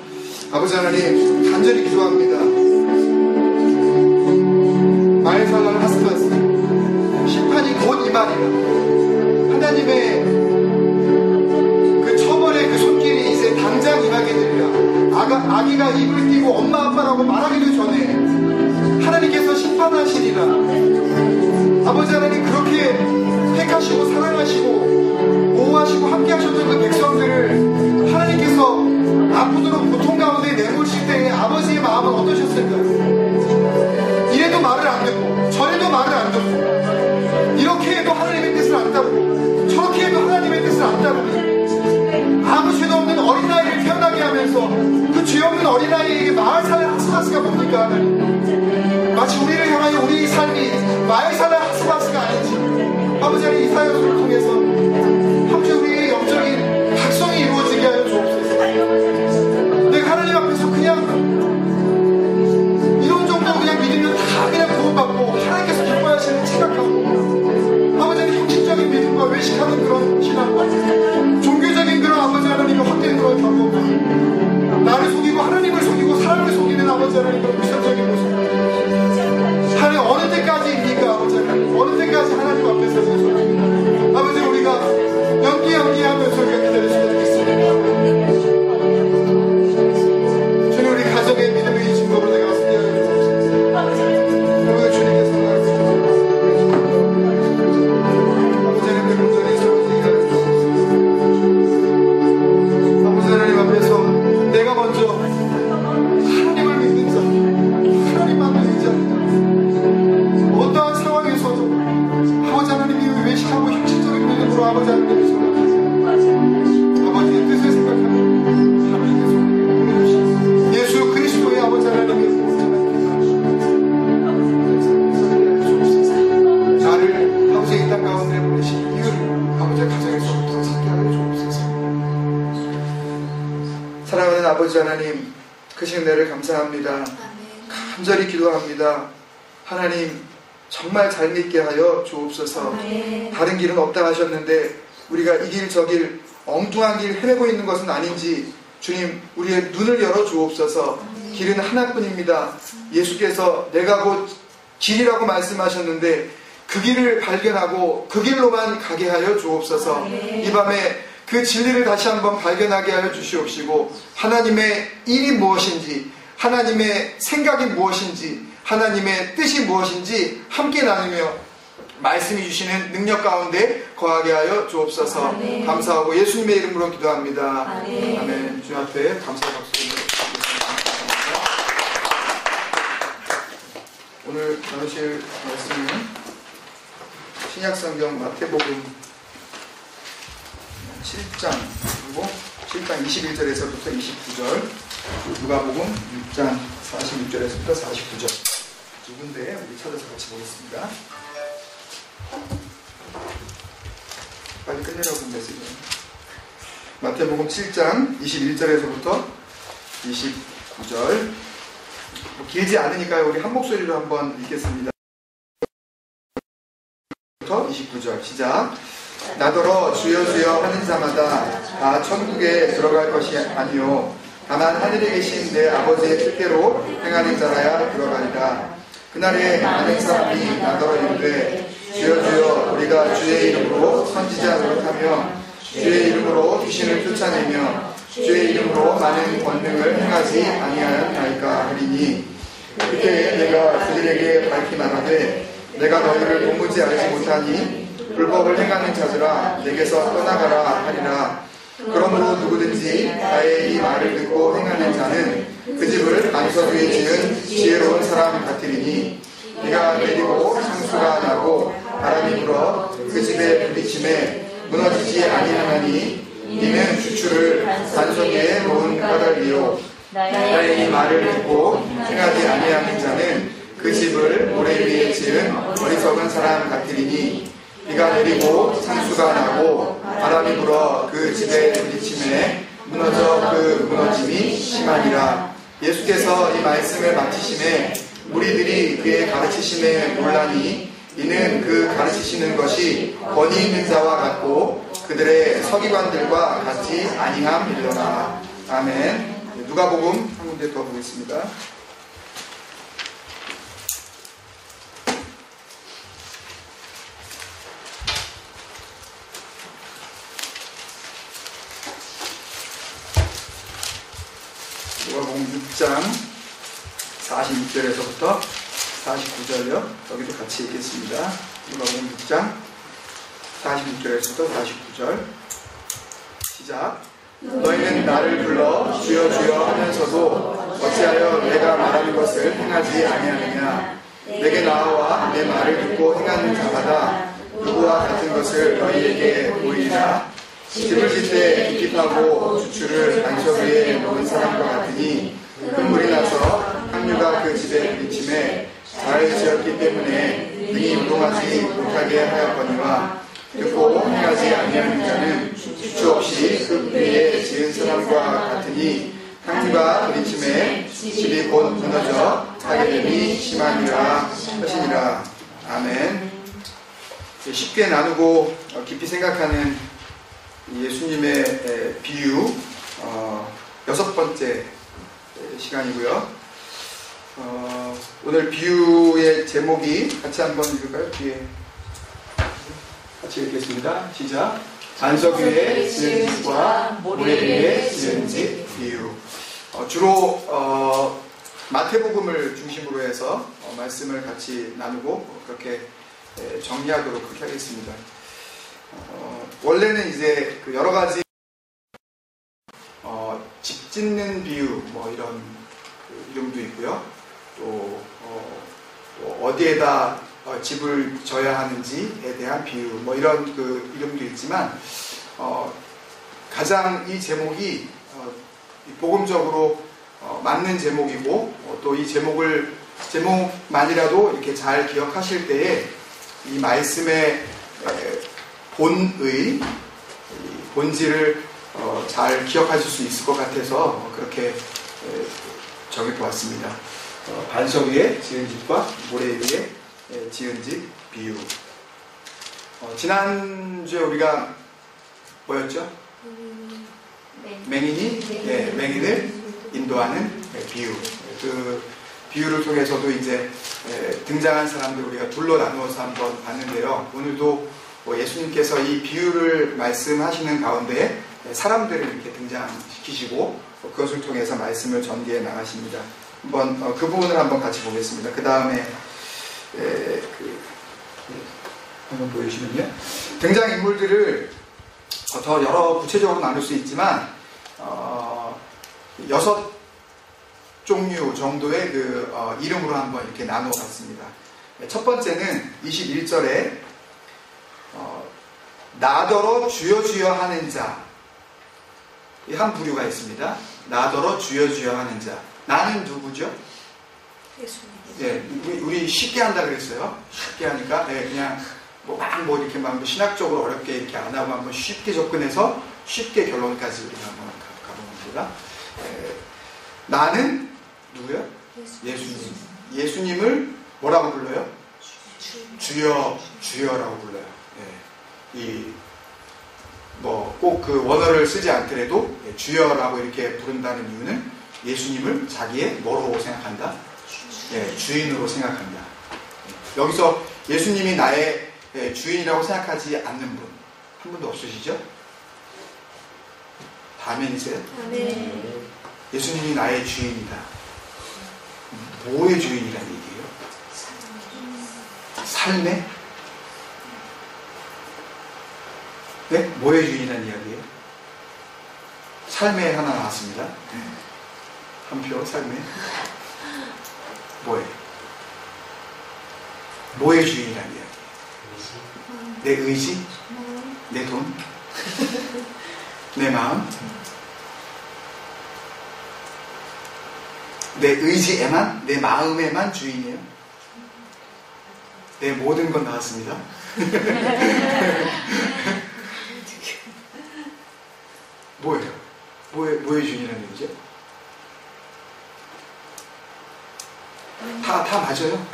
아버지 하나님, 간절히 기도합니다. 마엘살랄 하스타스, 심판이 곧 임하리라. 하나님의 그 처벌의 그 손길이 이제 당장 임하게 되리라. 아기가 입을 띄고 엄마 아빠라고 말하기도 전에 하나님께서 심판하시리라. 아버지 하나님, 그렇게 택하시고 사랑하시고 보호하시고 함께 하셨던 그 백성들을 하나님께서 아프도록 고통 가운데 내모실 때에 아버지의 마음은 어떠셨을까요? 이래도 말을 안 듣고 저래도 말을 안 듣고 이렇게 해도 하나님의 뜻을 안 따르고 저렇게 해도 하나님의 뜻을 안 따르고 아무 죄도 없는 어린아이를 태어나게 하면서 그 어린아이에게 마을사회 하스바스가 뭡니까 하나님? 마치 우리를 향하여 우리 삶이 마을사회 하스바스가 아닌지 아버지 하나님 이 사연을 통해서 아버지 우리의 영적인 각성이 이루어지게 하여 주옵소서. 내가 하나님 앞에서 그냥 이런 정도 그냥 믿으면 다 그냥 구원받고 하나님께서 기뻐하시는 착각하고 아버지 하나님 형식적인 믿음과 외식하는 그런 신앙과 종교적인 그런 아버지 하나님의 헛된 그런 경험과 나를 속이고 하나님을 속이고 사람을 속이는 아버지 하나님 그런 미션적인 모습 하나님 어느 때까지입니까 아버지 하나님 어느 때까지 하나님 앞에 서서 아버지 우리가 연기하면서 우리가 기다릴 수가 있겠습니까? 주님 우리 가정의 믿음의 증거로 내가 여러분의 주님께서 아버지 하나님의 공전이 세워지기를 아버지 하나님 앞에서 내가 먼저 하나님을 믿는 자 하나님만을 의지하는 자 어떠한 상황에서도 아버지 하나님이 외식하고 형식적인 믿음으로 아버지 하나님의 손을 아버지의 뜻을 생각하는 하나님의 손을 예수 그리스도의 아버지 하나님의 나를 아버지 이 땅 가운데 보내신 이유를 아버지 가정에서부터 찾게 하여 주옵소서. 사랑하는 아버지 하나님 그 은혜를 감사합니다. 간절히 기도합니다. 하나님 정말 잘 믿게 하여 주옵소서. 다른 길은 없다 하셨는데 우리가 이 길 저 길 엉뚱한 길 헤매고 있는 것은 아닌지 주님 우리의 눈을 열어 주옵소서. 길은 하나뿐입니다. 예수께서 내가 곧 길이라고 말씀하셨는데 그 길을 발견하고 그 길로만 가게 하여 주옵소서. 이 밤에 그 진리를 다시 한번 발견하게 하여 주시옵시고 하나님의 일이 무엇인지 하나님의 생각이 무엇인지 하나님의 뜻이 무엇인지 함께 나누며 말씀해 주시는 능력 가운데 거하게 하여 주옵소서. 감사하고 예수님의 이름으로 기도합니다. 아멘. 주님 앞에 감사 박수 드리겠습니다. 오늘 나누실 말씀은 신약성경 마태복음 7장 그리고 7장 21절에서부터 29절 누가복음 6장 46절에서부터 49절 두 군데 우리 찾아서 같이 보겠습니다. 빨리 끝내라고 합니다. 지금 마태복음 7장 21절에서부터 29절 길지 않으니까요. 우리 한 목소리로 한번 읽겠습니다. 29절 시작. 나더러 주여 주여 하는 자마다 다 천국에 들어갈 것이 아니요 다만 하늘에 계신 내 아버지의 뜻대로 행하는 자라야 들어가리라. 그날에 많은 사람이 나더러 이르되 주여 주여 우리가 주의 이름으로 선지자 노릇하며 주의 이름으로 귀신을 쫓아내며 주의 이름으로 많은 권능을 행하지 아니하였나이까 하리니 그때 내가 그들에게 밝히 말하되 내가 너희를 도무지 알지 못하니 불법을 행하는 자들아 내게서 떠나가라 하리라. 그러므로 누구든지 나의 이 말을 듣고 행하는 자는 그 집을 안석 위에 지은 지혜로운 사람 같으리니 비가 내리고 상수가 나고 바람이 불어 그 집에 부딪힘에 무너지지 아니하나니 이는 주추를 단석 위에 놓은 까닭이요 나의 이 말을 듣고 행하지 아니하는 자는 그 집을 모래 위에 지은 어리석은 사람 같으리니 비가 내리고 상수가 나고 바람이 불어 그 집에 부딪힘에 무너져 그 무너짐이 심하니라. 예수께서 이 말씀을 마치심에 무리들이 그의 가르치심에 놀라니 이는 그 가르치시는 것이 권위 있는 자와 같고 그들의 서기관들과 같이 아니함이더라. 아멘. 누가복음 한 군데 더 보겠습니다. 누가복음 6장 46절에서부터 49절요. 여기도 같이 읽겠습니다. 누가복음 6장 46절에서부터 49절 시작. 너희는 나를 불러 주여 주여 하면서도 어찌하여 내가 말하는 것을 행하지 아니하느냐. 내게 나와 내 말을 듣고 행하는 자마다 누구와 같은 것을 너희에게 보이리라. 집을 짓되 깊이 파고 주추를 안석 위에 놓은 사람과 같으니 흙물이 나서 항류가 그 집에 부딪힘에 잘 지었기 때문에 능히 운동하지 못하게 하였거니와 듣고 행하지 아니하는 자는 주체 없이 흙 위에 지은 사람과 같으니 항류가 부딪힘에 집이 곧 무너져 파괴됨이 심하니라 하시니라. 아멘. 쉽게 나누고 깊이 생각하는 예수님의 비유 6번째 시간이고요. 오늘 비유의 제목이 같이 한번 읽을까요? 뒤에 같이 읽겠습니다. 시작. 반석 위에 지은 집과 모래 위에 지은 집 비유. 주로 마태복음을 중심으로 해서 말씀을 같이 나누고 그렇게 정리하도록 그렇게 하겠습니다. 원래는 이제 그 여러 가지 집 짓는 비유 뭐 이런 그 이름도 있고요. 또 어디에다 집을 져야 하는지에 대한 비유 뭐 이런 그 이름도 있지만 가장 이 제목이 복음적으로 맞는 제목이고 또 이 제목만이라도 이렇게 잘 기억하실 때에 이 말씀의 본질을 잘 기억하실 수 있을 것 같아서 그렇게 적어보았습니다. 반석 위에 지은 집과 모래 위에 지은 집 비유. 지난주에 우리가 뭐였죠? 맹인을 인도하는 비유. 그 비유를 통해서도 이제 등장한 사람들 우리가 둘로 나누어서 한번 봤는데요. 오늘도 예수님께서 이 비유를 말씀하시는 가운데 사람들을 이렇게 등장시키시고 그것을 통해서 말씀을 전개해 나가십니다. 한번 그 부분을 한번 같이 보겠습니다. 그 다음에 한번 보여주시면요. 등장인물들을 더 여러 구체적으로 나눌 수 있지만 6종류 정도의 그 이름으로 한번 이렇게 나누어 봤습니다. 첫 번째는 21절에 나더러 주여 주여 하는 자, 한 부류가 있습니다. 나더러 주여 주여 하는 자. 나는 누구죠? 예수님. 예, 우리 쉽게 한다 그랬어요. 쉽게 하니까 그냥 뭐 이렇게 막 신학적으로 어렵게 이렇게 안 하고 한번 쉽게 접근해서 쉽게 결론까지 우리가 한번 가봅니다. 나는 누구요? 예수님. 예수님을 뭐라고 불러요? 주여, 주여라고 불러요. 꼭 그 원어를 쓰지 않더라도 주여라고 이렇게 부른다는 이유는 예수님을 자기의 뭐로 생각한다? 주인으로 생각한다. 여기서 예수님이 나의 주인이라고 생각하지 않는 분, 한 분도 없으시죠? 아멘이세요? 아멘. 예수님이 나의 주인이다. 뭐의 주인이라는 얘기예요? 삶의? 네? 뭐의 주인이라는 이야기예요? 삶에 하나 나왔습니다. 한 표, 삶에. 뭐예요? 뭐의 주인이라는 이야기예요? 내 의지? 내 돈? 내 마음? 내 의지에만, 내 마음에만 주인이에요? 내 모든 건 나왔습니다. 뭐예요? 뭐의 주인이라는 얘기죠? 다 맞아요.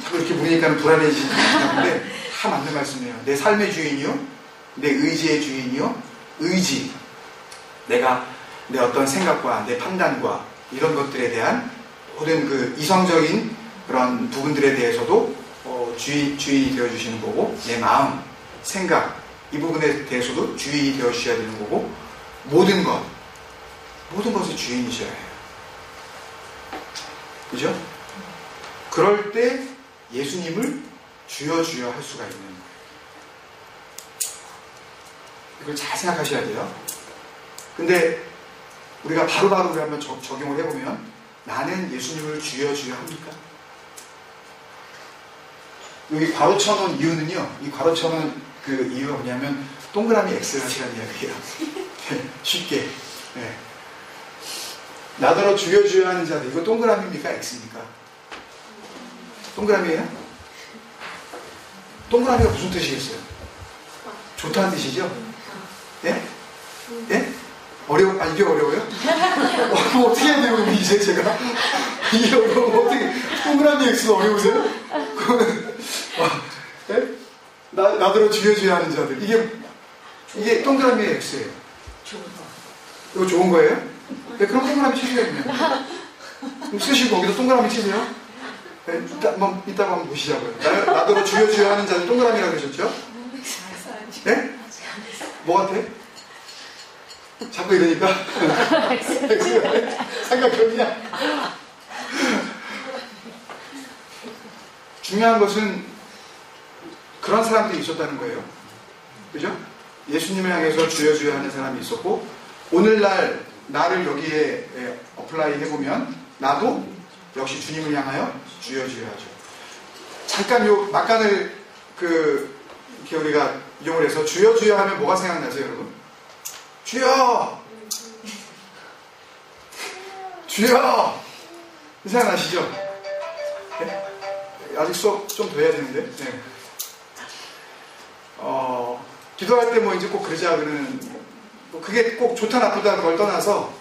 자꾸 이렇게 보니까 불안해지는데 다 맞는 말씀이에요. 내 삶의 주인이요? 내 의지의 주인이요? 의지. 내가 내 어떤 생각과 내 판단과 이런 것들에 대한 모든 그 이성적인 그런 부분들에 대해서도 주인이 되어주시는 거고, 내 마음, 생각, 이 부분에 대해서도 주인이 되어주셔야 되는 거고, 모든 것의 주인이셔야 해요. 그죠? 그럴 때 예수님을 주여 주여 할 수가 있는 거예요. 이걸 잘 생각하셔야 돼요. 근데 우리가 바로바로 우리 한번 적용을 해보면, 나는 예수님을 주여 주여 합니까? 여기 괄호 쳐놓은 이유는요, 이 괄호 쳐놓은 그 이유가 뭐냐면 동그라미 X를 하시라는 이야기예요. 쉽게. 나더러 주여 주여 하는 자들. 이거 동그라미입니까? X입니까? 동그라미예요? 동그라미가 무슨 뜻이겠어요? 좋다는 뜻이죠? 예? 예? 어려워? 아, 이게 어려워요? 그럼 어떻게 해야 돼요, 이제 제가? 이게 어려우면 어떻게, 동그라미 X가 어려우세요? 그러면, 예? 나더러 주여 주여 하는 자들. 이게 동그라미 X예요. 이거 좋은 거예요? 네, 그럼 동그라미 치세요, 그냥. 그럼 쓰시고 거기다 동그라미 치세요. 네, 이따가 한번 보시자고요. 나더러 주여 주여 하는 자들 동그라미라고 그러셨죠? 네? 뭐 같아? 자꾸 이러니까 삼각형이야. 중요한 것은 그런 사람들이 있었다는 거예요. 그죠? 예수님을 향해서 주여 주여 하는 사람이 있었고, 오늘날 나를 여기에 어플라이 해보면 나도 역시 주님을 향하여 주여 주여 하죠. 잠깐 요 막간을 이렇게 우리가 이용을 해서 주여 주여 하면 뭐가 생각나세요, 여러분? 주여! 주여! 생각나시죠? 네? 아직 수업 좀 더 해야 되는데. 네. 기도할 때 뭐 이제 꼭 그러자 그러는, 뭐 그게 꼭 좋다 나쁘다 그걸 떠나서,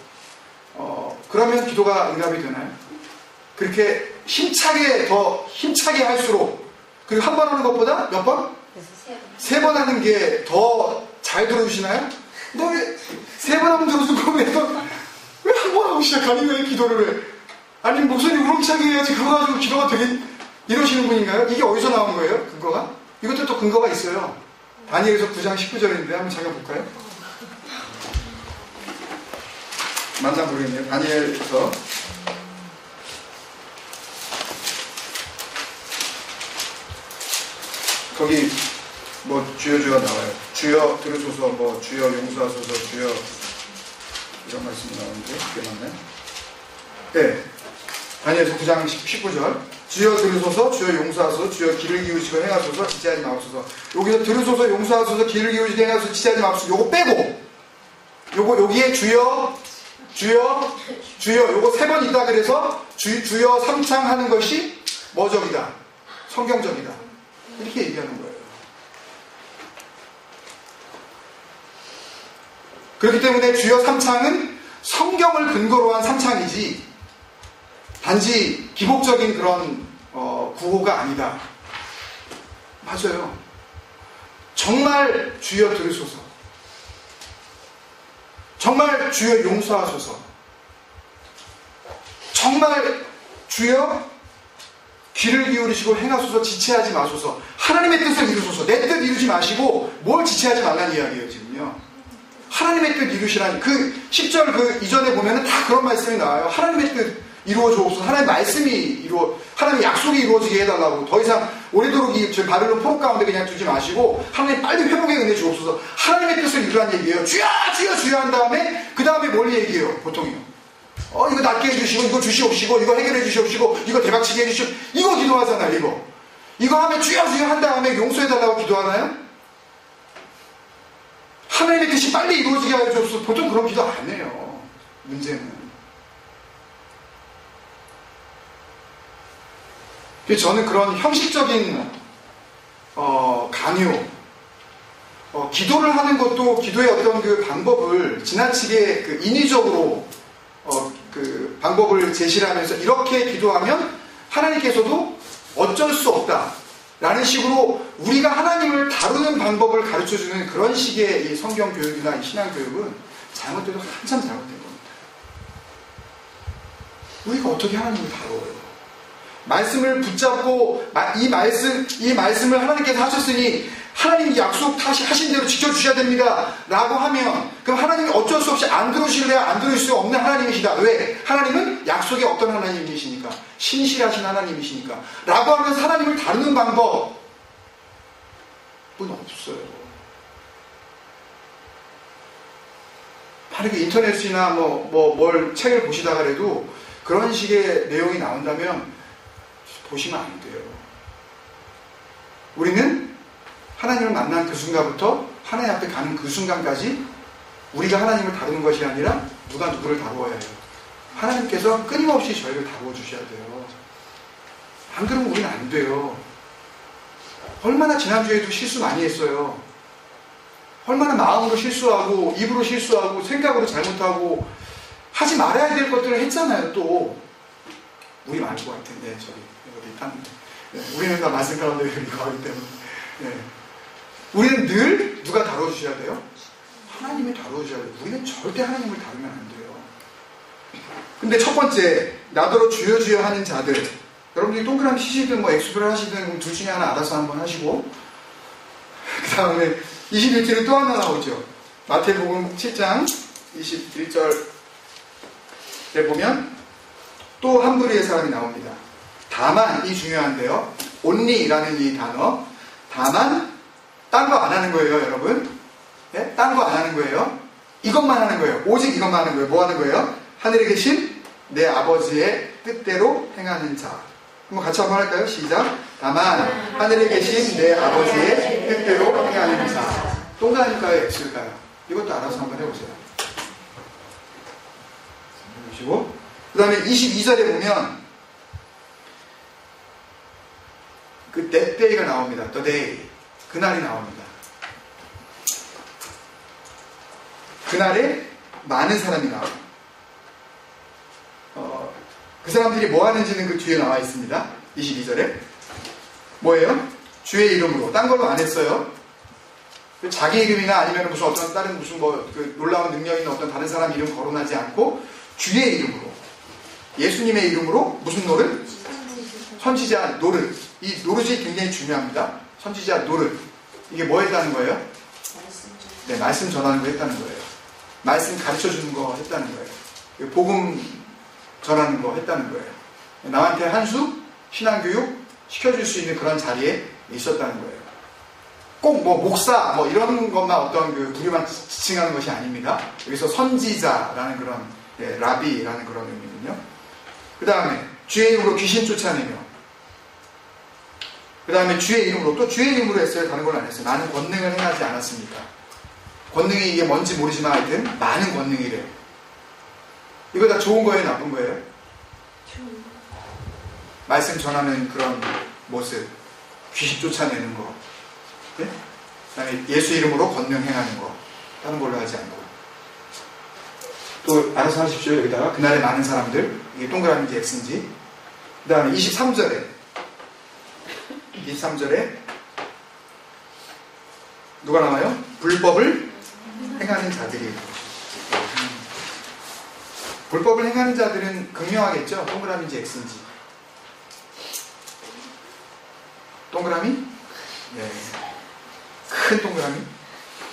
그러면 기도가 응답이 되나요? 그렇게 더 힘차게 할수록, 그리고 한 번 하는 것보다 몇 번? 세 번 하는 게 더 잘 들어주시나요? 너 왜 세 번 하면 들어주고 왜 한 번 하고 시작하니? 왜 기도를 해? 아니 목소리 우렁차게 해야지 그거 가지고 기도가 되게 이러시는 분인가요? 이게 어디서 나온 거예요? 근거가? 이것도 또 근거가 있어요. 다니엘서 9장 19절인데 한번 잠깐 볼까요? 맞나 모르겠네요. 다니엘서 거기 뭐 주여 주여 나와요. 주여 들으소서, 뭐 주여 용서하소서, 주여 이런 말씀이 나오는데 그게 맞나요? 네. 다니엘서 9장 19절. 주여 들으소서, 주여 용서하소서, 주여 귀를 기울이시고 행하소서, 지체하지 마옵소서. 여기서 들으소서, 용서하소서, 귀를 기울이시고 행하소서, 지체하지 마옵소서. 요거 빼고, 여기에 주여, 주여, 주여, 요거 3번 있다 그래서 주여 삼창하는 것이 뭐적이다? 성경적이다. 이렇게 얘기하는 거예요. 그렇기 때문에 주여 삼창은 성경을 근거로 한 삼창이지 단지 기복적인 그런 구호가 아니다. 맞아요. 정말 주여 들으소서, 정말 주여 용서하소서, 정말 주여 귀를 기울이시고 행하소서, 지체하지 마소서. 하나님의 뜻을 이루소서. 내 뜻 이루지 마시고 뭘 지체하지 말라는 이야기예요 지금요. 하나님의 뜻 이루시라니. 그 10절 이전에 보면은 다 그런 말씀이 나와요. 하나님의 뜻 이루어 주옵소서. 하나님의 말씀이 하나님의 약속이 이루어지게 해달라고. 더 이상 오래도록 저 바벨론 포로 가운데 그냥 두지 마시고 하나님 빨리 회복의 은혜 주옵소서. 하나님의 뜻을 이루라는 얘기예요. 주여 주여 주여 한 다음에 그 다음에 뭘 얘기해요 보통요? 이거 낫게 해주시고, 이거 주시옵시고, 이거 해결해 주시옵시고, 이거 대박치게 해주시옵시고, 이거 기도하잖아요, 이거 하면 주여 주여 한 다음에 용서해달라고 기도하나요? 하나님의 뜻이 빨리 이루어지게 하여 주옵소서. 보통 그런 기도 안 해요. 문제는. 저는 그런 형식적인 강요, 기도를 하는 것도 기도의 어떤 그 방법을 지나치게 그 인위적으로 그 방법을 제시를 하면서 이렇게 기도하면 하나님께서도 어쩔 수 없다 라는 식으로 우리가 하나님을 다루는 방법을 가르쳐주는 그런 식의 이 성경 교육이나 이 신앙 교육은 잘못돼도 한참 잘못된 겁니다. 우리가 어떻게 하나님을 다뤄요? 말씀을 붙잡고 이 말씀을 하나님께서 하셨으니 하나님이 약속 하신 대로 지켜주셔야 됩니다 라고 하면 그럼 하나님이 어쩔 수 없이 안 들으실래야 안 들을 수 없는 하나님이시다. 왜? 하나님은 약속의 어떤 하나님이시니까, 신실하신 하나님이시니까 라고 하면서 하나님을 다루는 방법은 없어요. 만약에 인터넷이나 뭘 책을 보시다가 그래도 그런 식의 내용이 나온다면 보시면 안 돼요. 우리는 하나님을 만난 그 순간부터 하나님 앞에 가는 그 순간까지 우리가 하나님을 다루는 것이 아니라 누가 누구를 다루어야 해요. 하나님께서 끊임없이 저희를 다루어 주셔야 돼요. 안 그러면 우리는 안 돼요. 얼마나 지난주에도 실수 많이 했어요. 얼마나 마음으로 실수하고 입으로 실수하고 생각으로 잘못하고 하지 말아야 될 것들을 했잖아요. 또 우리 많을 것 같은데 저기 어디 탔는데 우리는 다 말씀 가운데 이거 하기 때문에 우리는 늘 누가 다뤄주셔야 돼요? 하나님이 다뤄주셔야 돼요. 우리는 절대 하나님을 다루면 안 돼요. 근데 첫 번째, 나더러 주여 주여 하는 자들, 여러분들이 동그라미 치시든 뭐 엑스프를 하시든 둘 중에 하나 알아서 한번 하시고, 그 다음에 21절에 또 하나 나오죠. 마태복음 7장 21절에 보면 또 한 부류의 사람이 나옵니다. 다만, 이 중요한데요. only라는 이 단어, 다만 딴 거 안 하는 거예요, 여러분. 예? 딴 거 안 하는 거예요. 이것만 하는 거예요. 오직 이것만 하는 거예요. 뭐 하는 거예요? 하늘에 계신 내 아버지의 뜻대로 행하는 자. 한번 같이 한번 할까요? 시작. 다만 하늘에 계신 내 아버지의 뜻대로 행하는 자. 동그라미일까요? X일까요? 이것도 알아서 한번 해보세요. 해보시고 그 다음에 22절에 보면 그 that day가 나옵니다. The day. 그날이 나옵니다. 그날에 많은 사람이 나와요. 그 사람들이 뭐 하는지는 그 뒤에 나와 있습니다. 22절에. 뭐예요? 주의 이름으로. 딴 걸로 안 했어요. 자기 이름이나 아니면 무슨 어떤 다른 무슨 그 놀라운 능력 있는 어떤 다른 사람 이름 거론하지 않고 주의 이름으로. 예수님의 이름으로 무슨 노릇? 선지자 노릇. 이 노릇이 굉장히 중요합니다. 선지자 노릇. 이게 뭐 했다는 거예요? 네, 말씀 전하는 거 했다는 거예요. 말씀 가르쳐 주는 거 했다는 거예요. 복음 전하는 거 했다는 거예요. 남한테 한 수 신앙교육 시켜줄 수 있는 그런 자리에 있었다는 거예요. 꼭 뭐 목사 뭐 이런 것만 어떤 그 부류만 지칭하는 것이 아닙니다. 여기서 선지자라는 그런 라비라는 그런 의미군요. 그 다음에 주의 이름으로 귀신 쫓아내며, 그 다음에 주의 이름으로, 또 주의 이름으로 했어요? 다른 걸 안 했어요? 많은 권능을 행하지 않았습니까? 권능이 이게 뭔지 모르지만 하여튼 많은 권능이래요. 이거 다 좋은 거예요? 나쁜 거예요? 말씀 전하는 그런 모습, 귀신 쫓아내는 거, 네? 그 다음에 예수 이름으로 권능 행하는 거, 다른 걸로 하지 않고. 또 알아서 하십시오. 여기다가 그날의 많은 사람들, 이게 동그라미인지 X인지. 그 다음에 23절에 누가 나와요? 불법을 행하는 자들이. 불법을 행하는 자들은 극명하겠죠? 동그라미인지 X인지. 동그라미? 네. 큰 동그라미.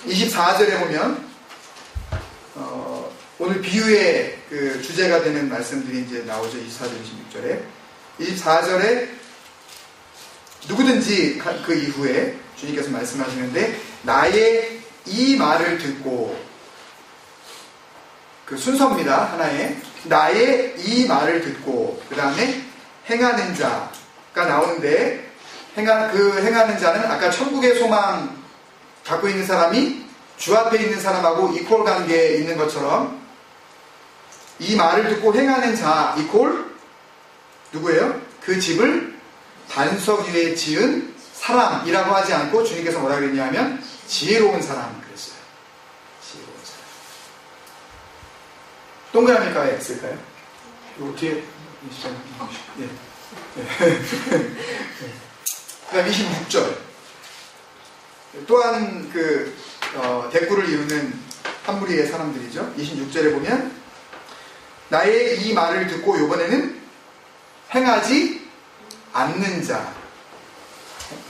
24절에 보면 오늘 비유의 그 주제가 되는 말씀들이 이제 나오죠. 24절, 26절에. 24절에 누구든지 그 이후에 주님께서 말씀하시는데, 나의 이 말을 듣고, 그 순서입니다. 하나의. 나의 이 말을 듣고, 그 다음에 행하는 자가 나오는데, 행하는 자는 아까 천국의 소망 갖고 있는 사람이 주 앞에 있는 사람하고 이퀄 관계에 있는 것처럼, 이 말을 듣고 행하는 자 이퀄 누구예요? 그 집을 반석 위에 지은 사람이라고 하지 않고 주님께서 뭐라 그랬냐면 지혜로운 사람 그랬어요. 지혜로운 사람. 동그라미일까요? X일까요? 요 뒤에 예. 그 다음 26절. 또한 그 대꾸를 이루는 한 무리의 사람들이죠. 26절에 보면 나의 이 말을 듣고 이번에는 행하지 않는 자.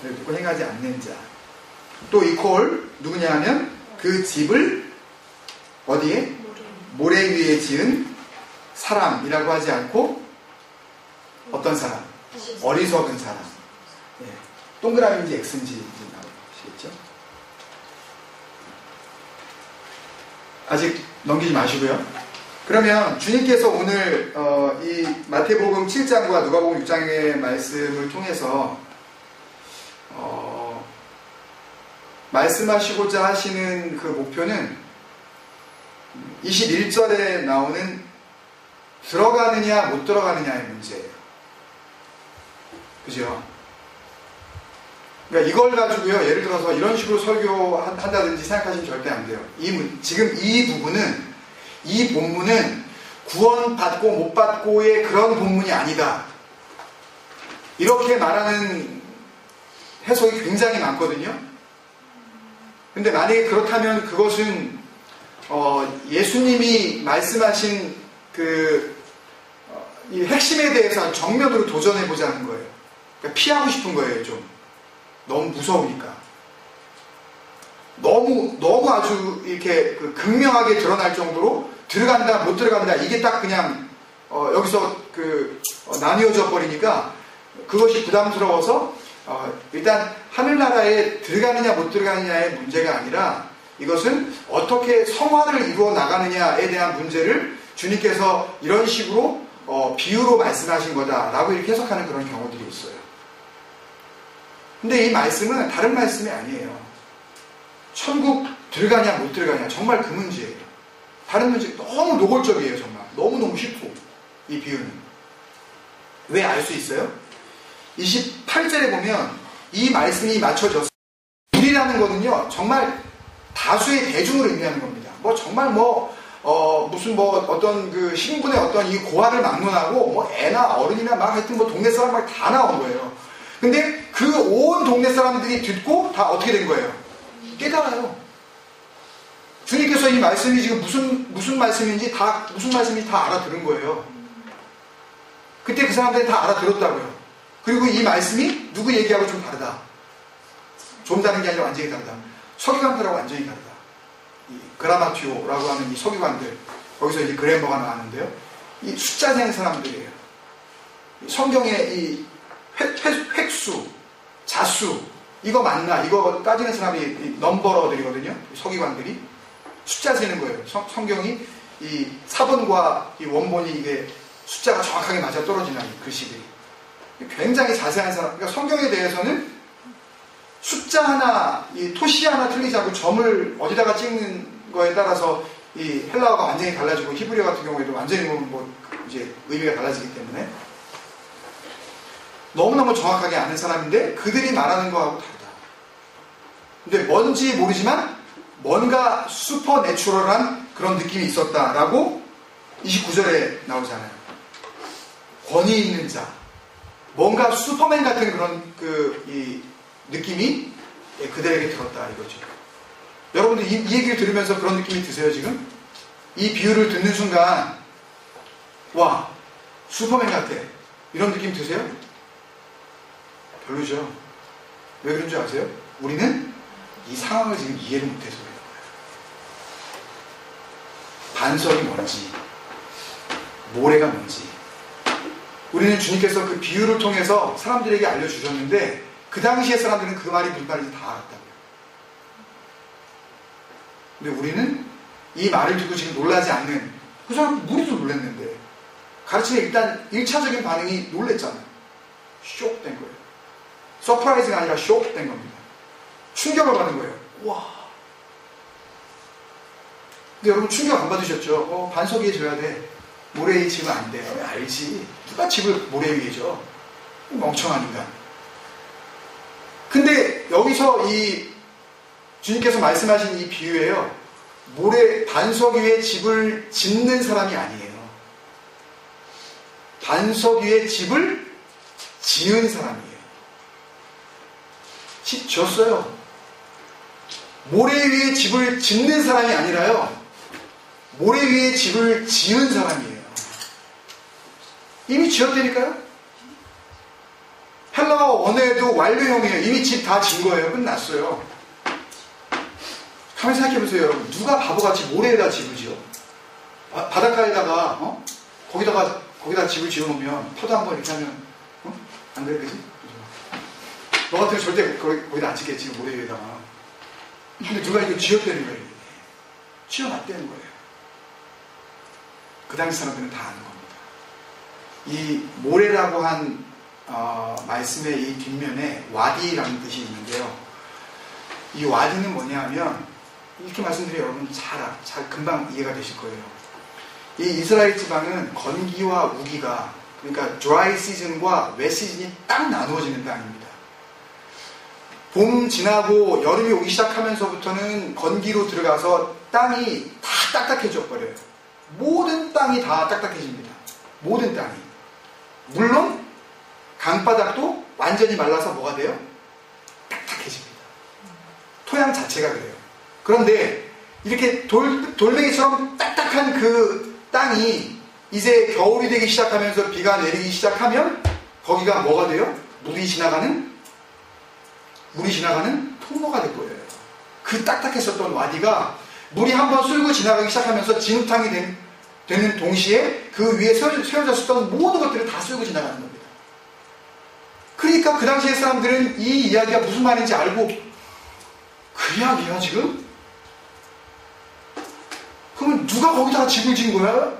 듣고 행하지 않는 자. 또 이퀄 누구냐 하면 그 집을 어디에? 모래 위에 지은 사람이라고 하지 않고 어떤 사람? 어리석은 사람. 예. 동그라미인지 X인지 나오시겠죠? 아직 넘기지 마시고요. 그러면 주님께서 오늘 이 마태복음 7장과 누가복음 6장의 말씀을 통해서 말씀하시고자 하시는 그 목표는 21절에 나오는 들어가느냐 못 들어가느냐의 문제예요. 그죠? 그러니까 이걸 가지고요, 예를 들어서 이런 식으로 설교한다든지 생각하시면 절대 안 돼요. 지금 이 본문은 구원받고 못 받고의 그런 본문이 아니다. 이렇게 말하는 해석이 굉장히 많거든요. 근데 만약에 그렇다면 그것은 예수님이 말씀하신 이 핵심에 대해서 정면으로 도전해보자는 거예요. 그러니까 피하고 싶은 거예요, 좀. 너무 무서우니까. 너무 아주 이렇게 극명하게 드러날 정도로 들어간다, 못 들어간다, 이게 딱 그냥, 여기서 나뉘어져 버리니까 그것이 부담스러워서, 일단 하늘나라에 들어가느냐 못 들어가느냐의 문제가 아니라 이것은 어떻게 성화를 이루어 나가느냐에 대한 문제를 주님께서 이런 식으로 비유로 말씀하신 거다라고 이렇게 해석하는 그런 경우들이 있어요. 근데 이 말씀은 다른 말씀이 아니에요. 천국 들어가냐 못 들어가냐, 정말 그 문제예요. 다른 문제 너무 노골적이에요. 정말 너무너무 쉽고, 이 비유는. 왜 알 수 있어요? 28절에 보면 이 말씀이 맞춰져서, 우리라는 거는요 정말 다수의 대중을 의미하는 겁니다. 정말 무슨 어떤 신분의 어떤 이 고하를 막론하고 애나 어른이나 하여튼 동네 사람 다 나온 거예요. 근데 그 온 동네 사람들이 듣고 다 어떻게 된 거예요? 깨달아요. 주님께서 이 말씀이 지금 무슨 말씀인지 다 알아들은 거예요. 그때 그 사람들이 다 알아들었다고요. 그리고 이 말씀이 누구 얘기하고 좀 다르다. 좀 다른 게 아니라 완전히 다르다. 서기관들하고 완전히 다르다. 이 그라마티오라고 하는 이 서기관들, 거기서 이제 그래머가 나왔는데요. 이 숫자 센 사람들이에요. 성경의 이 획수, 자수, 이거 맞나? 이거 따지는 사람이 넘버러들이거든요. 서기관들이. 숫자 세는 거예요. 성경이 이 사본과 이 원본이 이게 숫자가 정확하게 맞아 떨어지는 글씨들이. 굉장히 자세한 사람. 그러니까 성경에 대해서는 숫자 하나, 이 토시 하나 틀리지 않고 점을 어디다가 찍는 거에 따라서 이 헬라어가 완전히 달라지고 히브리어 같은 경우에도 완전히 이제 의미가 달라지기 때문에 너무너무 정확하게 아는 사람인데 그들이 말하는 거하고 다르다. 근데 뭔지 모르지만 뭔가 슈퍼내추럴한 그런 느낌이 있었다라고 29절에 나오잖아요. 권위 있는 자, 뭔가 슈퍼맨 같은 그런 이 느낌이 그들에게 들었다 이거죠. 여러분들 이 얘기를 들으면서 그런 느낌이 드세요 지금? 이 비유를 듣는 순간 와 슈퍼맨 같아 이런 느낌 드세요? 별로죠. 왜 그런 줄 아세요? 우리는 이 상황을 지금 이해를 못해서 그래요. 반석이 뭔지, 모래가 뭔지, 우리는 주님께서 그 비유를 통해서 사람들에게 알려주셨는데 그 당시에 사람들은 그 말이 무슨 말인지 다 알았다고요. 근데 우리는 이 말을 듣고 지금 놀라지 않는, 그 사람 우리도 놀랐는데 가르치는 일단 1차적인 반응이 놀랬잖아요. 쇼크된 거예요. 서프라이즈가 아니라 쇼크된 겁니다. 충격을 받은 거예요. 와. 근데 여러분 충격 안 받으셨죠? 반석 위에 져야 돼. 모래 위에 지면 안 돼. 알지. 누가 집을 모래 위에 져? 멍청한 인간. 근데 여기서 이 주님께서 말씀하신 이 비유에요. 반석 위에 집을 짓는 사람이 아니에요. 반석 위에 집을 지은 사람이에요. 집 지었어요. 모래 위에 집을 짓는 사람이 아니라요. 모래 위에 집을 지은 사람이에요. 이미 지었다니까요? 헬라어 원어에도 완료형이에요. 이미 집 다 진 거예요. 끝났어요. 가만히 생각해보세요, 여러분. 누가 바보같이 모래에다 집을 지어? 바닷가에다가, 거기다 집을 지어놓으면, 파도 한번 이렇게 하면, 안 그래, 그지? 너 같으면 절대 거기다 안 짓겠지, 모래 위에다가. 근데 누가 이거 지었다는 거예요. 지어놨다는 거예요. 그 당시 사람들은 다 아는 겁니다. 이 모래라고 한 말씀의 이 뒷면에 와디라는 뜻이 있는데요. 이 와디는 뭐냐 하면 이렇게 말씀드리면 여러분 잘 금방 이해가 되실 거예요. 이 이스라엘 지방은 건기와 우기가, 그러니까 드라이 시즌과 웨 시즌이 딱 나누어지는 땅입니다. 봄 지나고 여름이 오기 시작하면서부터는 건기로 들어가서 땅이 다 딱딱해져 버려요. 모든 땅이 다 딱딱해집니다. 모든 땅이. 물론 강바닥도 완전히 말라서 뭐가 돼요? 딱딱해집니다. 토양 자체가 그래요. 그런데 이렇게 돌멩이처럼 딱딱한 그 땅이 이제 겨울이 되기 시작하면서 비가 내리기 시작하면 거기가 뭐가 돼요? 물이 지나가는 통로가 될 거예요. 그 딱딱했었던 와디가 물이 한번 쓸고 지나가기 시작하면서 진흙탕이 되는 동시에 그 위에 세워졌었던 모든 것들을 다 쓸고 지나가는 겁니다. 그러니까 그 당시의 사람들은 이 이야기가 무슨 말인지 알고, 그 이야기야 지금? 그러면 누가 거기다가 집을 지은 거야?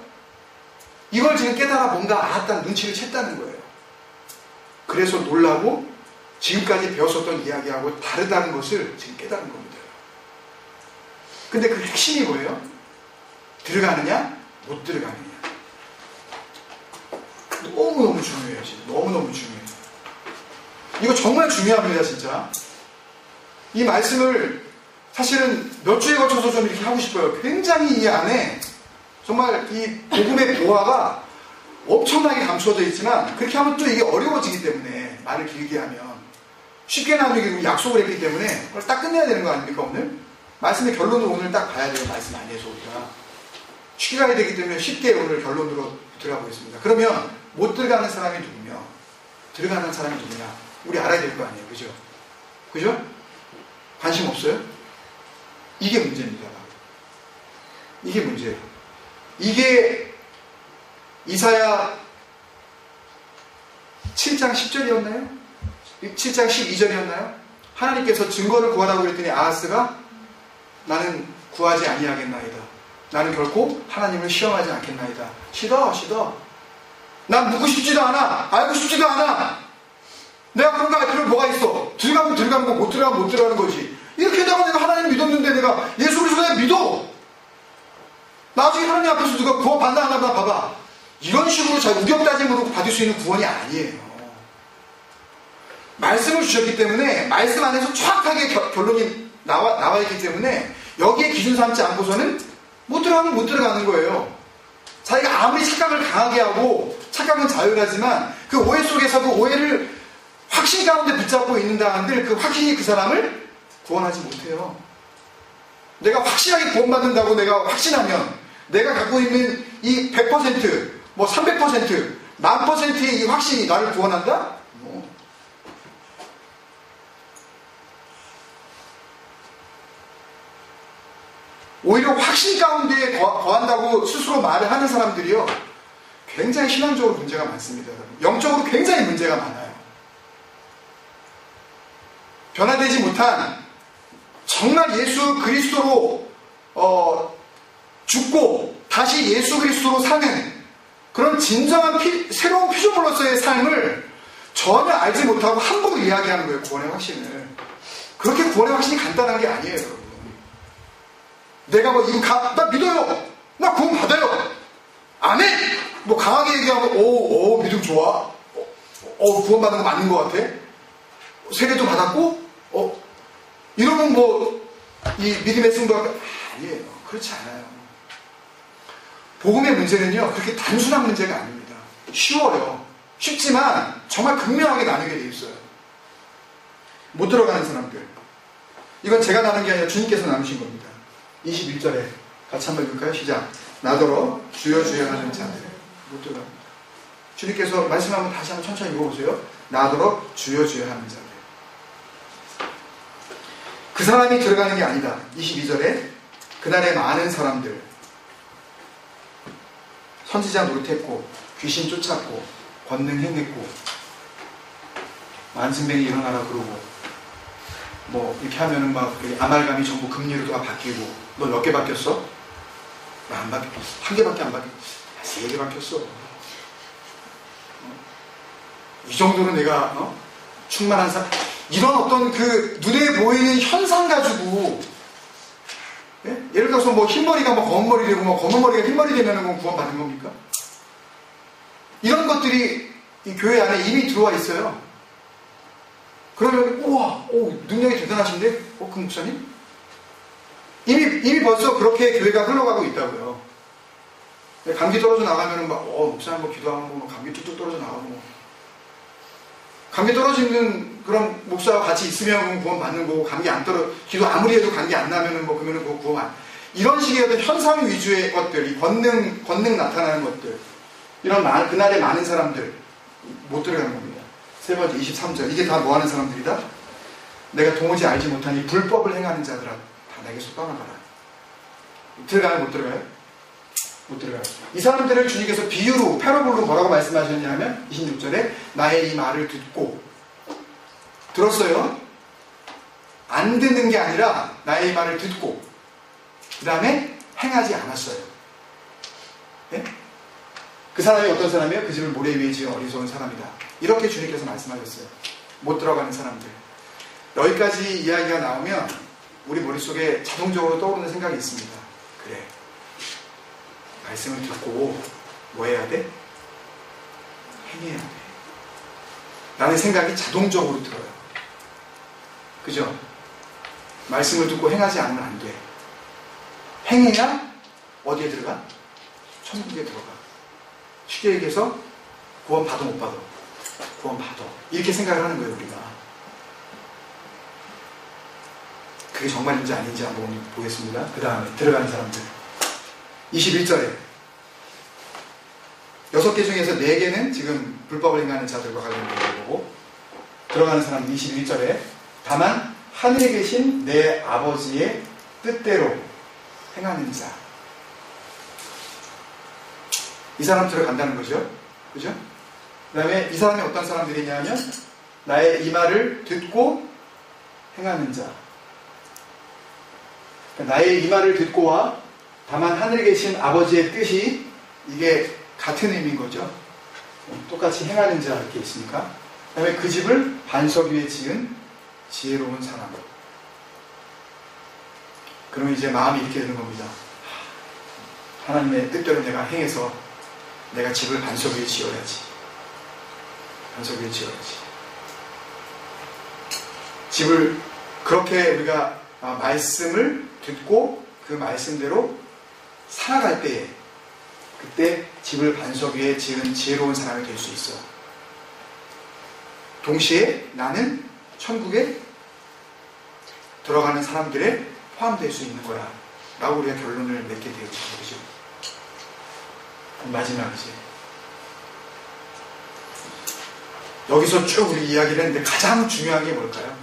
이걸 지금 깨달아 뭔가 알았다는 눈치를 챘다는 거예요. 그래서 놀라고 지금까지 배웠었던 이야기하고 다르다는 것을 지금 깨달은 겁니다. 근데 그 핵심이 뭐예요? 들어가느냐? 못 들어가느냐? 너무너무 중요해요. 지금 너무너무 중요해요. 이거 정말 중요합니다. 진짜 이 말씀을 사실은 몇 주에 걸쳐서 좀 이렇게 하고 싶어요. 굉장히 이 안에 정말 이 복음의 보화가 엄청나게 감추어져 있지만, 그렇게 하면 또 이게 어려워지기 때문에, 말을 길게 하면 쉽게 나누기로 약속을 했기 때문에 그걸 딱 끝내야 되는 거 아닙니까? 오늘 말씀의 결론을 오늘 딱 봐야 돼요. 말씀 안에서 우리가 쉽게 가야 되기 때문에 쉽게 오늘 결론으로 들어가 보겠습니다. 그러면 못 들어가는 사람이 누구며 들어가는 사람이 누구냐, 우리 알아야 될 거 아니에요. 그죠? 그죠? 관심 없어요? 이게 문제입니다. 이게 문제예요. 이게 이사야 7장 10절이었나요? 7장 12절이었나요? 하나님께서 증거를 구하라고 그랬더니 아하스가 나는 구하지 아니하겠나이다. 나는 결코 하나님을 시험하지 않겠나이다. 싫어. 난 묻고 싶지도 않아. 알고 싶지도 않아. 내가 그런 거 알 필요 뭐가 있어. 들어가면 들어가는 거, 못 들어가면 못 들어가는 거지. 이렇게 하다가 내가 하나님 믿었는데 내가 예수 그리스도를 믿어. 나중에 하나님 앞에서 누가 구원 받나 안 받나 봐봐. 이런 식으로 잘 우격다짐으로 받을 수 있는 구원이 아니에요. 말씀을 주셨기 때문에 말씀 안에서 정확하게 결론이 나와 있기 때문에 여기에 기준 삼지 않고서는 못 들어가면 못 들어가는 거예요. 자기가 아무리 착각을 강하게 하고 착각은 자유하지만 그 오해 속에서 그 오해를 확신 가운데 붙잡고 있는다 한들 그 확신이 그 사람을 구원하지 못해요. 내가 확실하게 구원받는다고 내가 확신하면 내가 갖고 있는 이 100%, 뭐 300%, 1000%의 이 확신이 나를 구원한다? 뭐. 오히려 확신 가운데 거한다고 스스로 말을 하는 사람들이요, 굉장히 신앙적으로 문제가 많습니다. 영적으로 굉장히 문제가 많아요. 변화되지 못한, 정말 예수 그리스도로 죽고 다시 예수 그리스도로 사는 그런 진정한 새로운 피조물로서의 삶을 전혀 알지 못하고 함부로 이야기하는 거예요. 구원의 확신을. 그렇게 구원의 확신이 간단한 게 아니에요, 여러분. 내가 뭐 이거 나 믿어요. 나 구원 받아요. 아멘. 뭐 강하게 얘기하면 오 믿음 좋아. 구원 받는 거 맞는 것 같아. 세례도 받았고 이러면 뭐 이 믿음의 승부가 아니에요. 그렇지 않아요. 복음의 문제는요, 그렇게 단순한 문제가 아닙니다. 쉬워요. 쉽지만 정말 극명하게 나누게 돼 있어요. 못 들어가는 사람들. 이건 제가 나눈 게 아니라 주님께서 나누신 겁니다. 21절에 같이 한번 읽을까요? 시작. 나더러 주여 주여 하는 자들. 못 들어갑니다. 주님께서 말씀하면 다시 한번 천천히 읽어보세요. 나더러 주여 주여 하는 자들. 그 사람이 들어가는 게 아니다. 22절에 그날에 많은 사람들, 선지자 노릇했고 귀신 쫓았고 권능 행했고 만증병이 일어나라 그러고 뭐 이렇게 하면은 막 아말감이 전부 금리로 다 바뀌고. 너 몇 개 바뀌었어? 나 안 바뀌었어. 한 개밖에 안 바뀌었어. 3개 바뀌었어. 이 정도로 내가 충만한 사람, 이런 어떤 그 눈에 보이는 현상 가지고, 예? 예를 예를 들어서 뭐 흰머리가 뭐 검은 머리 되고 뭐 검은 머리가 흰머리 되면은 뭐 구원받는 겁니까? 이런 것들이 이 교회 안에 이미 들어와 있어요. 그러면 우와, 오, 능력이 대단하신데? 그 목사님? 이미 벌써 그렇게 교회가 흘러가고 있다고요. 감기 떨어져 나가면은 막, 목사님 뭐 기도하고 뭐 감기 뚝뚝 떨어져 나가고 뭐. 감기 떨어지는 그런 목사와 같이 있으면 구원 받는 거고, 기도 아무리 해도 감기 안 나면은 뭐 그러면은 그거 구원 안. 이런 식의 어떤 현상 위주의 것들, 이 권능 나타나는 것들, 이런 그날의 많은 사람들 못 들어가는 겁니다. 세 번째 23절. 이게 다 뭐 하는 사람들이다? 내가 도무지 알지 못하니 불법을 행하는 자들아 다 내게서 떠나가라. 들어가요? 못 들어가요? 못 들어가요. 이 사람들을 주님께서 비유로, 패러블로 뭐라고 말씀하셨냐면 26절에 나의 이 말을 듣고, 들었어요? 안 듣는 게 아니라 나의 이 말을 듣고 그 다음에 행하지 않았어요. 네? 그 사람이 어떤 사람이에요? 그 집을 모래 위에 지은 어리석은 사람이다. 이렇게 주님께서 말씀하셨어요. 못 들어가는 사람들. 여기까지 이야기가 나오면 우리 머릿속에 자동적으로 떠오르는 생각이 있습니다. 그래, 말씀을 듣고 뭐 해야 돼? 행해야 돼. 라는 생각이 자동적으로 들어요. 그죠? 말씀을 듣고 행하지 않으면 안 돼. 행해야 어디에 들어가? 천국에 들어가. 쉽게 얘기해서 구원 받아 못 받아? 구원 받아. 이렇게 생각을 하는 거예요, 우리가. 그게 정말인지 아닌지 한번 보겠습니다. 그 다음에 들어가는 사람들. 21절에 6개 중에서 4개는 지금 불법을 행하는 자들과 관련된 거고, 들어가는 사람은 21절에 다만 하늘에 계신 내 아버지의 뜻대로 행하는 자. 이 사람 들어간다는 거죠. 그죠? 그 다음에 이 사람이 어떤 사람들이냐면 나의 이 말을 듣고 행하는 자. 그러니까 나의 이 말을 듣고와 다만 하늘에 계신 아버지의 뜻이, 이게 같은 의미인 거죠. 똑같이 행하는 자 이렇게 있으니까. 그 다음에 그 집을 반석 위에 지은 지혜로운 사람. 그러면 이제 마음이 이렇게 되는 겁니다. 하나님의 뜻대로 내가 행해서 내가 집을 반석 위에 지어야지. 반석 위에 지어야지. 집을 그렇게 우리가 말씀을 듣고 그 말씀대로 살아갈 때에, 그때 집을 반석 위에 지은 지혜로운 사람이 될 수 있어. 동시에 나는 천국에 들어가는 사람들에 포함될 수 있는 거야 라고 우리가 결론을 맺게 되었죠. 그죠? 마지막이지. 여기서 쭉 우리 이야기를 했는데 가장 중요한 게 뭘까요?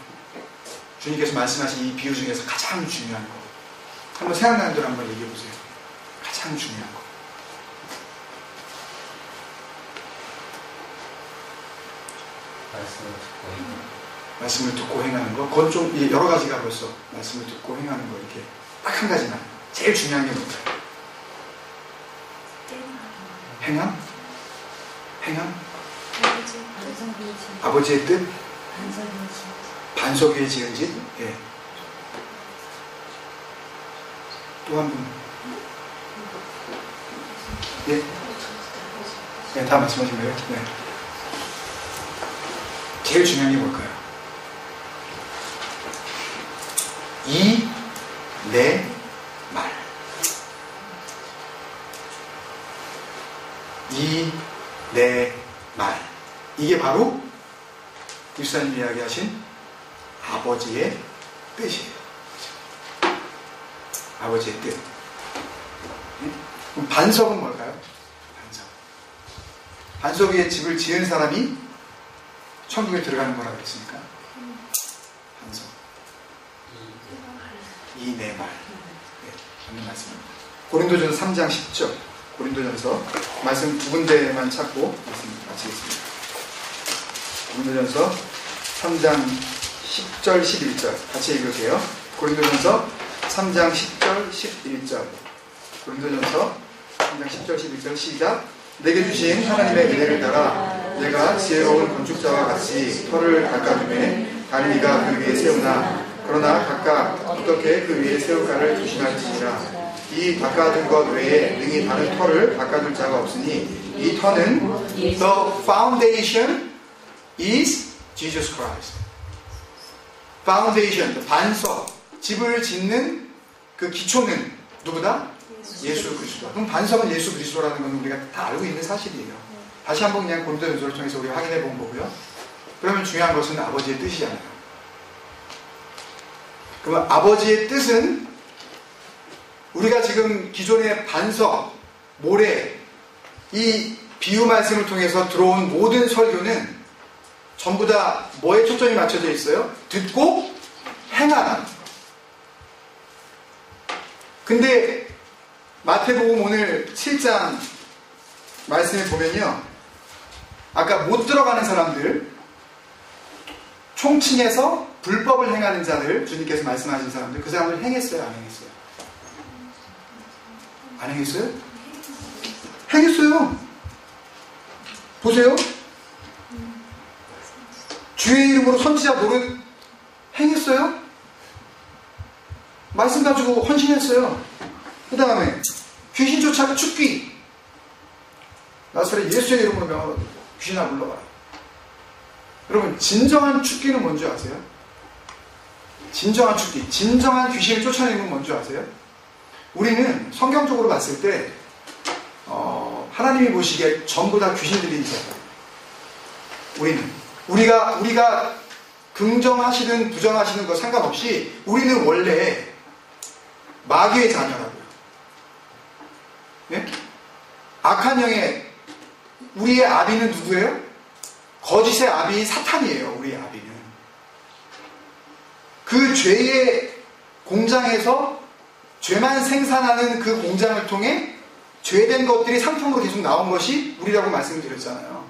주님께서 말씀하신 이 비유 중에서 가장 중요한 거. 한번 생각나는 대로 한번 얘기해 보세요. 가장 중요한 거. 말씀을 듣고 행하는 거. 그건 좀 여러 가지가 벌써 말씀을 듣고 행하는 거, 이렇게 딱 한 가지만. 제일 중요한 게 뭘까요? 행함? 행함? 아버지의 뜻? 반석 위에 지은 집? 예. 또 한 분. 예? 네, 다 말씀하신 거예요? 네. 제일 중요한 게 뭘까요? 이, 내, 말. 이, 내, 말. 이게 바로 일사님 이야기하신 아버지의 뜻이에요. 아버지의 뜻. 그럼 반석은 뭘까요? 반석. 반석 위에 집을 지은 사람이 천국에 들어가는 거라고 했으니까. 반석. 이, 내 말. 네, 맞는 말씀입니다. 고린도전서 3장 10절. 고린도전서 말씀 두 군데만 찾고 마치겠습니다. 고린도전서 3장 10절 11절 같이 읽을게요. 고린도전서 3장 10절 11절. 고린도전서 3장 10절 11절 시작. 내게 주신 하나님의 은혜를 따라 내가 지혜로운 건축자와 같이 터를 깎아주매 다른 이가 그 위에 세우나 그러나 각각 어떻게 그 위에 세울까를 조심할지니라. 이 닦아둔 것 외에 능히 다른 터를 닦아둘 자가 없으니 이 터는 the foundation is Jesus Christ. foundation, 반석, 집을 짓는 그 기초는 누구다? 예수 그리스도. 그럼 반석은 예수 그리스도라는 건 우리가 다 알고 있는 사실이에요. 다시 한번 그냥 고린도전서를 통해서 우리가 확인해 본 거고요. 그러면 중요한 것은 아버지의 뜻이잖아요. 그러면 아버지의 뜻은 우리가 지금 기존의 반석, 모래, 이 비유 말씀을 통해서 들어온 모든 설교는 전부 다 뭐에 초점이 맞춰져 있어요? 듣고 행하라. 근데 마태복음 오늘 7장 말씀에 보면요, 아까 못 들어가는 사람들, 총칭해서 불법을 행하는 자들, 주님께서 말씀하신 사람들, 그 사람들 행했어요? 안 행했어요? 안 행했어요? 행했어요. 보세요. 주의 이름으로 선지자 노릇 행했어요? 말씀 가지고 헌신했어요. 그 다음에 귀신 쫓아가 축기, 나사렛 예수의 이름으로 명하고 귀신아 물러가라. 여러분, 진정한 축기는 뭔지 아세요? 진정한 축기, 진정한 귀신을 쫓아내는 건 뭔지 아세요? 우리는 성경적으로 봤을 때 하나님이 보시기에 전부 다 귀신 들린 자예요. 우리가 긍정하시든 부정하시는 거 상관없이 우리는 원래 마귀의 자녀라고요. 네? 악한 영의 우리의 아비는 누구예요? 거짓의 아비 사탄이에요. 우리의 아비는 그 죄의 공장에서 죄만 생산하는 그 공장을 통해 죄된 것들이 상품으로 계속 나온 것이 우리라고 말씀드렸잖아요.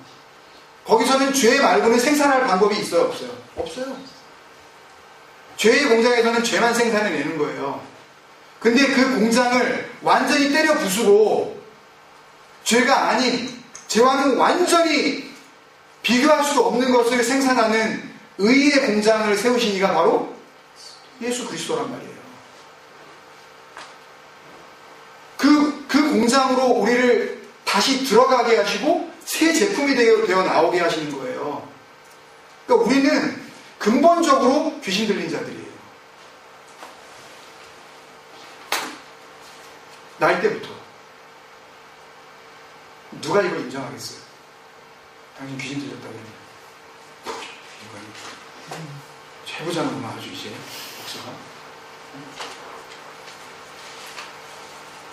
거기서는 죄 말고는 생산할 방법이 있어요? 없어요? 없어요. 죄의 공장에서는 죄만 생산해내는 거예요. 근데 그 공장을 완전히 때려 부수고 죄가 아닌, 죄와는 완전히 비교할 수 없는 것을 생산하는 의의 공장을 세우신 이가 바로 예수 그리스도란 말이에요. 그 공장으로 우리를 다시 들어가게 하시고 새 제품이 되어 나오게 하시는 거예요. 그러니까 우리는 근본적으로 귀신 들린 자들이에요. 날 때부터. 누가 이걸 인정하겠어요? 당신 귀신 들렸다고 했는데. 최부자는구나 아주 이제 목사가.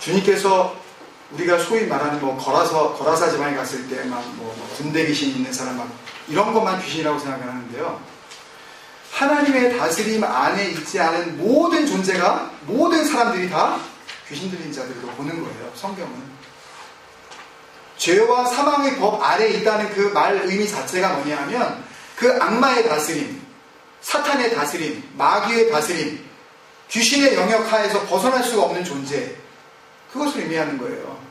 주님께서 우리가 소위 말하는 거라사 지방에 갔을 때 군대 귀신 있는 사람 이런 것만 귀신이라고 생각하는데요. 하나님의 다스림 안에 있지 않은 모든 존재가, 모든 사람들이 다 귀신 들린 자들로 보는 거예요. 성경은. 죄와 사망의 법 아래에 있다는 그 말 의미 자체가 뭐냐 하면 그 악마의 다스림, 사탄의 다스림, 마귀의 다스림, 귀신의 영역 하에서 벗어날 수가 없는 존재, 그것을 의미하는 거예요.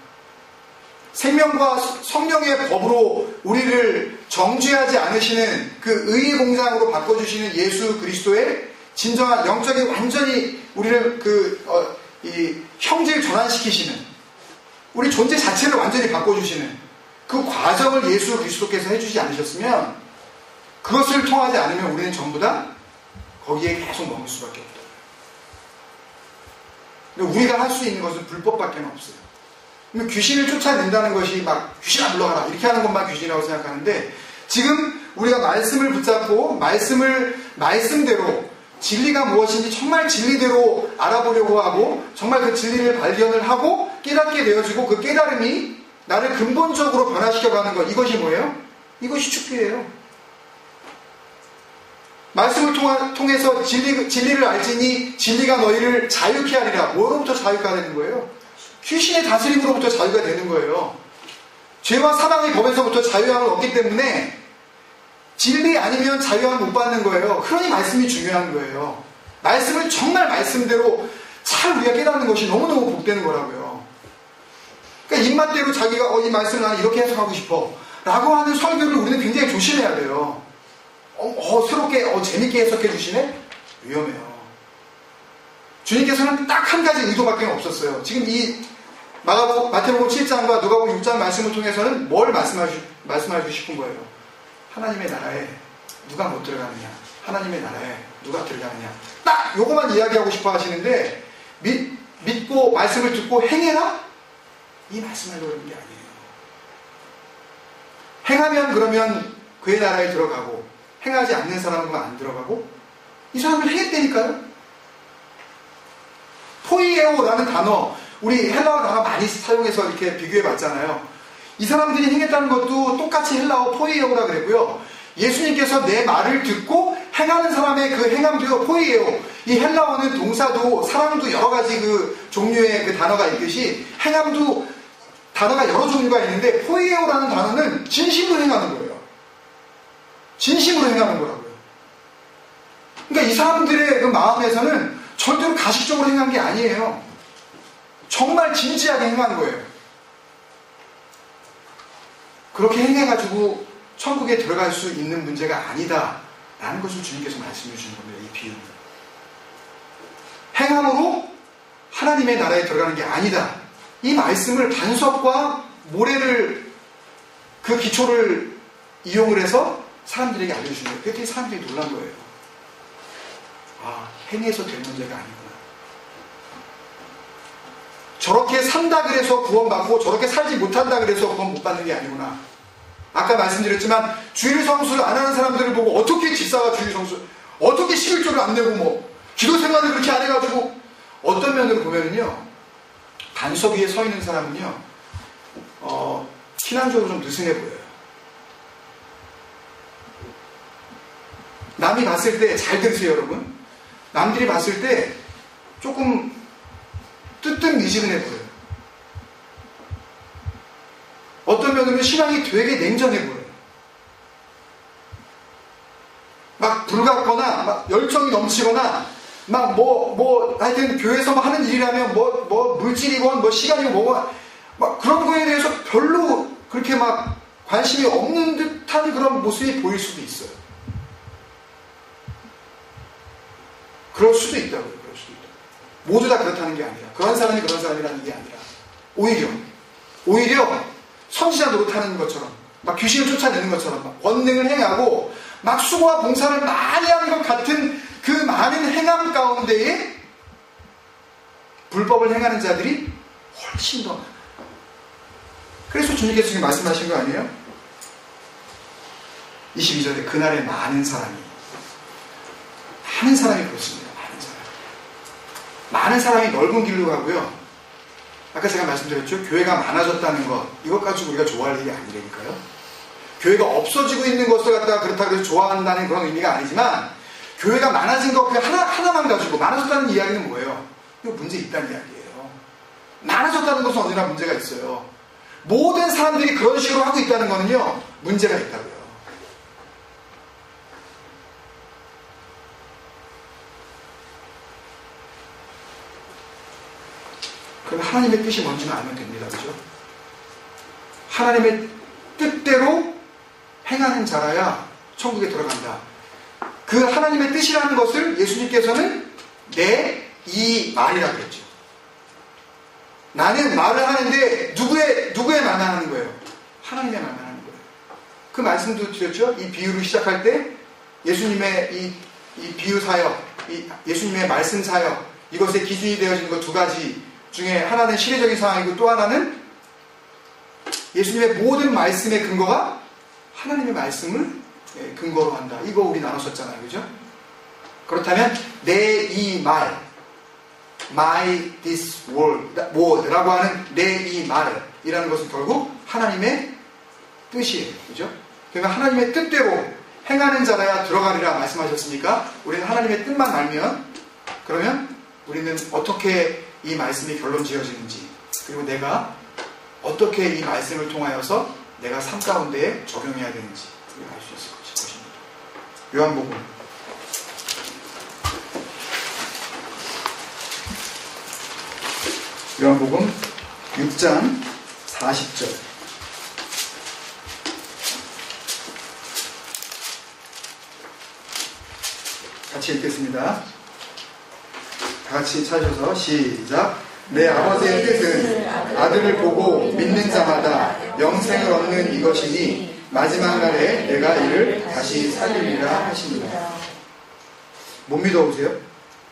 생명과 성령의 법으로 우리를 정죄하지 않으시는 그 의의 공장으로 바꿔주시는 예수 그리스도의 진정한 영적인 완전히 우리를 이 형질 전환시키시는, 우리 존재 자체를 완전히 바꿔주시는 그 과정을 예수 그리스도께서 해주지 않으셨으면, 그것을 통하지 않으면 우리는 전부 다 거기에 계속 머물 수밖에 없다. 근데 우리가 할 수 있는 것은 불법밖에 없어요. 귀신을 쫓아낸다는 것이 막 귀신아 물러가라 이렇게 하는 것만 귀신이라고 생각하는데, 지금 우리가 말씀을 붙잡고 말씀대로 진리가 무엇인지 정말 진리대로 알아보려고 하고 정말 그 진리를 발견을 하고 깨닫게 되어지고 그 깨달음이 나를 근본적으로 변화시켜가는 것, 이것이 뭐예요? 이것이 축복이에요. 말씀을 통해서 진리를 알지니 진리가 너희를 자유케 하리라. 뭐로부터 자유가 되는 거예요? 귀신의 다스림으로부터 자유가 되는 거예요. 죄와 사망의 법에서부터 자유함을 얻기 때문에 진리 아니면 자유함을 못 받는 거예요. 그러니 말씀이 중요한 거예요. 말씀을 정말 말씀대로 잘 우리가 깨닫는 것이 너무너무 복되는 거라고요. 그러니까 입맛대로 자기가 이 말씀을 나는 이렇게 해석하고 싶어 라고 하는 설교를 우리는 굉장히 조심해야 돼요. 새롭게 재밌게 해석해 주시네? 위험해요. 주님께서는 딱 한 가지 의도밖에 없었어요. 지금 이 마태복음 7장과 누가복음 6장 말씀을 통해서는 뭘 말씀하시고 싶은 거예요? 하나님의 나라에 누가 못 들어가느냐, 하나님의 나라에 누가 들어가느냐, 딱 요거만 이야기하고 싶어 하시는데, 믿고 말씀을 듣고 행해라? 이 말씀하려고 하는 게 아니에요. 행하면 그러면 그의 나라에 들어가고, 행하지 않는 사람은 안 들어가고, 이 사람을 행했다니까요. 포이에오라는 단어, 우리 헬라어 단어 많이 사용해서 이렇게 비교해 봤잖아요. 이 사람들이 행했다는 것도 똑같이 헬라어 포이에오라 그랬고요. 예수님께서 내 말을 듣고 행하는 사람의 그 행함도요, 포이에오. 이 헬라어는 동사도 사랑도 여러 가지 그 종류의 그 단어가 있듯이 행함도 단어가 여러 종류가 있는데, 포이에오라는 단어는 진심으로 행하는 거예요. 진심으로 행하는 거라고요. 그러니까 이 사람들의 그 마음에서는 절대로 가식적으로 행한 게 아니에요. 정말 진지하게 행한 거예요. 그렇게 행해가지고 천국에 들어갈 수 있는 문제가 아니다 라는 것을 주님께서 말씀해 주신 겁니다. 이 비유는. 행함으로 하나님의 나라에 들어가는 게 아니다. 이 말씀을 반석과 모래를, 그 기초를 이용을 해서 사람들에게 알려주신 거예요. 그랬더니 사람들이 놀란 거예요. 아, 행해서 될 문제가 아니구나. 저렇게 산다 그래서 구원받고 저렇게 살지 못한다 그래서 구원 못 받는 게 아니구나. 아까 말씀드렸지만 주일 성수를 안 하는 사람들을 보고 어떻게 집사가 주일 성수, 어떻게 11조를 안 내고 뭐 기도 생활을 그렇게 안 해가지고, 어떤 면으로 보면은요, 반석 위에 서 있는 사람은요, 신앙적으로 좀 느슨해 보여요. 남이 봤을 때, 잘 들으세요 여러분, 남들이 봤을 때 조금 뜨뜻미지근해 보여요. 어떤 면으로는 신앙이 되게 냉정해 보여요. 막 불같거나 막 열정이 넘치거나 막 하여튼 교회에서 하는 일이라면 물질이건 시간이건 뭐건 막 그런 거에 대해서 별로 그렇게 막 관심이 없는 듯한 그런 모습이 보일 수도 있어요. 그럴 수도 있다고요. 그럴 수도 있다. 모두 다 그렇다는 게 아니라, 그런 사람이 그런 사람이라는 게 아니라, 오히려 선지자 노릇하는 것처럼, 막 귀신을 쫓아내는 것처럼, 막 권능을 행하고 막 수고와 봉사를 많이 하는 것 같은 그 많은 행함 가운데에 불법을 행하는 자들이 훨씬 더 많아요. 그래서 주님께서 지금 말씀하신 거 아니에요? 22절에 그날에 많은 사람이 그렇습니다. 많은 사람이 넓은 길로 가고요. 아까 제가 말씀드렸죠. 교회가 많아졌다는 것, 이것 가지고 우리가 좋아할 일이 아니라니까요. 교회가 없어지고 있는 것을 갖다가 그렇다고 해서 좋아한다는 그런 의미가 아니지만, 교회가 많아진 것 하나만 가지고 많아졌다는 이야기는 뭐예요? 이거 문제 있다는 이야기예요. 많아졌다는 것은 언제나 문제가 있어요. 모든 사람들이 그런 식으로 하고 있다는 거는요, 문제가 있다고요. 그럼 하나님의 뜻이 뭔지는 알면 됩니다. 그죠? 하나님의 뜻대로 행하는 자라야 천국에 들어간다. 그 하나님의 뜻이라는 것을 예수님께서는 내 이 말이라고 했죠. 나는 말을 하는데 누구의 말만 하는 거예요? 하나님의 말만 하는 거예요. 그 말씀도 드렸죠. 이 비유를 시작할 때 예수님의 이 비유 사역, 예수님의 말씀 사역, 이것의 기준이 되어지는 것 두 가지 중에 하나는 시대적인 상황이고, 또 하나는 예수님의 모든 말씀의 근거가 하나님의 말씀을 근거로 한다. 이거 우리 나눴었잖아요. 그죠? 그렇다면 내 이 말, my this word라고 하는 내 이 말이라는 것은 결국 하나님의 뜻이에요. 그죠? 그러니까 하나님의 뜻대로 행하는 자라야 들어가리라 말씀하셨으니까, 우리는 하나님의 뜻만 알면, 그러면 우리는 어떻게 이 말씀이 결론 지어지는지, 그리고 내가 어떻게 이 말씀을 통하여서 내가 삶 가운데에 적용해야 되는지 우리가 알 수 있을 것입니다. 요한복음 6장 40절 같이 읽겠습니다. 다 같이 찾으셔서 시작. 내 아버지의 뜻은 아들을 보고 믿는 자마다 영생을 얻는 이것이니 마지막 날에 내가 이를 다시 살리리라 하십니다. 못 믿어보세요?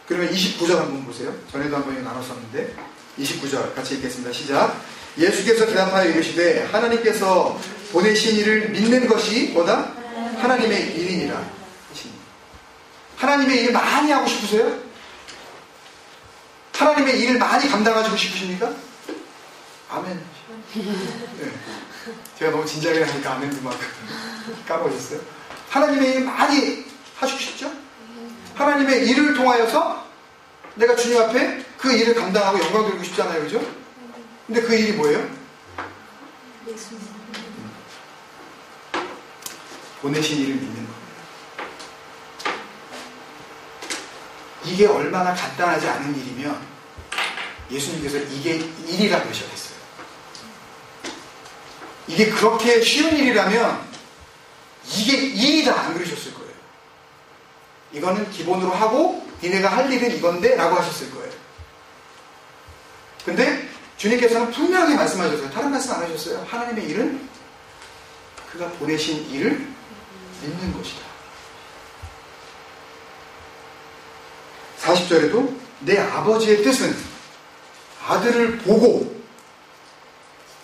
그러면 29절 한번 보세요. 전에도 한번 나눴었는데 29절 같이 읽겠습니다. 시작. 예수께서 대답하여 이르시되 하나님께서 보내신 이를 믿는 것이 뭐다? 하나님의 일이니라. 하나님의 일 많이 하고 싶으세요? 하나님의 일을 많이 감당하시고 싶으십니까? 아멘. 네. 제가 너무 진지하게 하니까 아멘도 막 까먹으셨어요? 하나님의 일 많이 하시고 싶죠? 하나님의 일을 통하여서 내가 주님 앞에 그 일을 감당하고 영광 돌리고 싶잖아요. 그죠? 근데 그 일이 뭐예요? 보내신 일을 믿는 겁니다. 이게 얼마나 간단하지 않은 일이면 예수님께서 이게 일이라고 하셨어요. 이게 그렇게 쉬운 일이라면 이게 일이다 안 그러셨을 거예요. 이거는 기본으로 하고 니네가 할 일은 이건데 라고 하셨을 거예요. 근데 주님께서는 분명하게 말씀하셨어요. 다른 말씀 안 하셨어요. 하나님의 일은 그가 보내신 일을 믿는 것이다. 40절에도 내 아버지의 뜻은 아들을 보고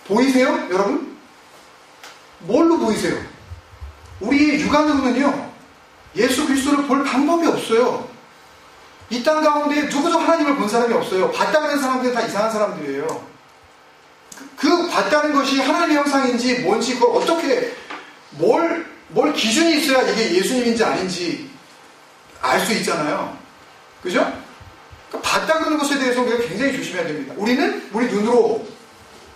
보이세요? 여러분? 뭘로 보이세요? 우리의 육안으로는요 예수 그리스도를 볼 방법이 없어요. 이 땅 가운데 누구도 하나님을 본 사람이 없어요. 봤다는 사람들은 다 이상한 사람들이에요. 그 봤다는 것이 하나님의 형상인지 뭔지 그걸 어떻게 뭘 기준이 있어야 이게 예수님인지 아닌지 알 수 있잖아요. 그죠? 그러니까 봤다 그러는 것에 대해서 우리가 굉장히 조심해야 됩니다. 우리는 우리 눈으로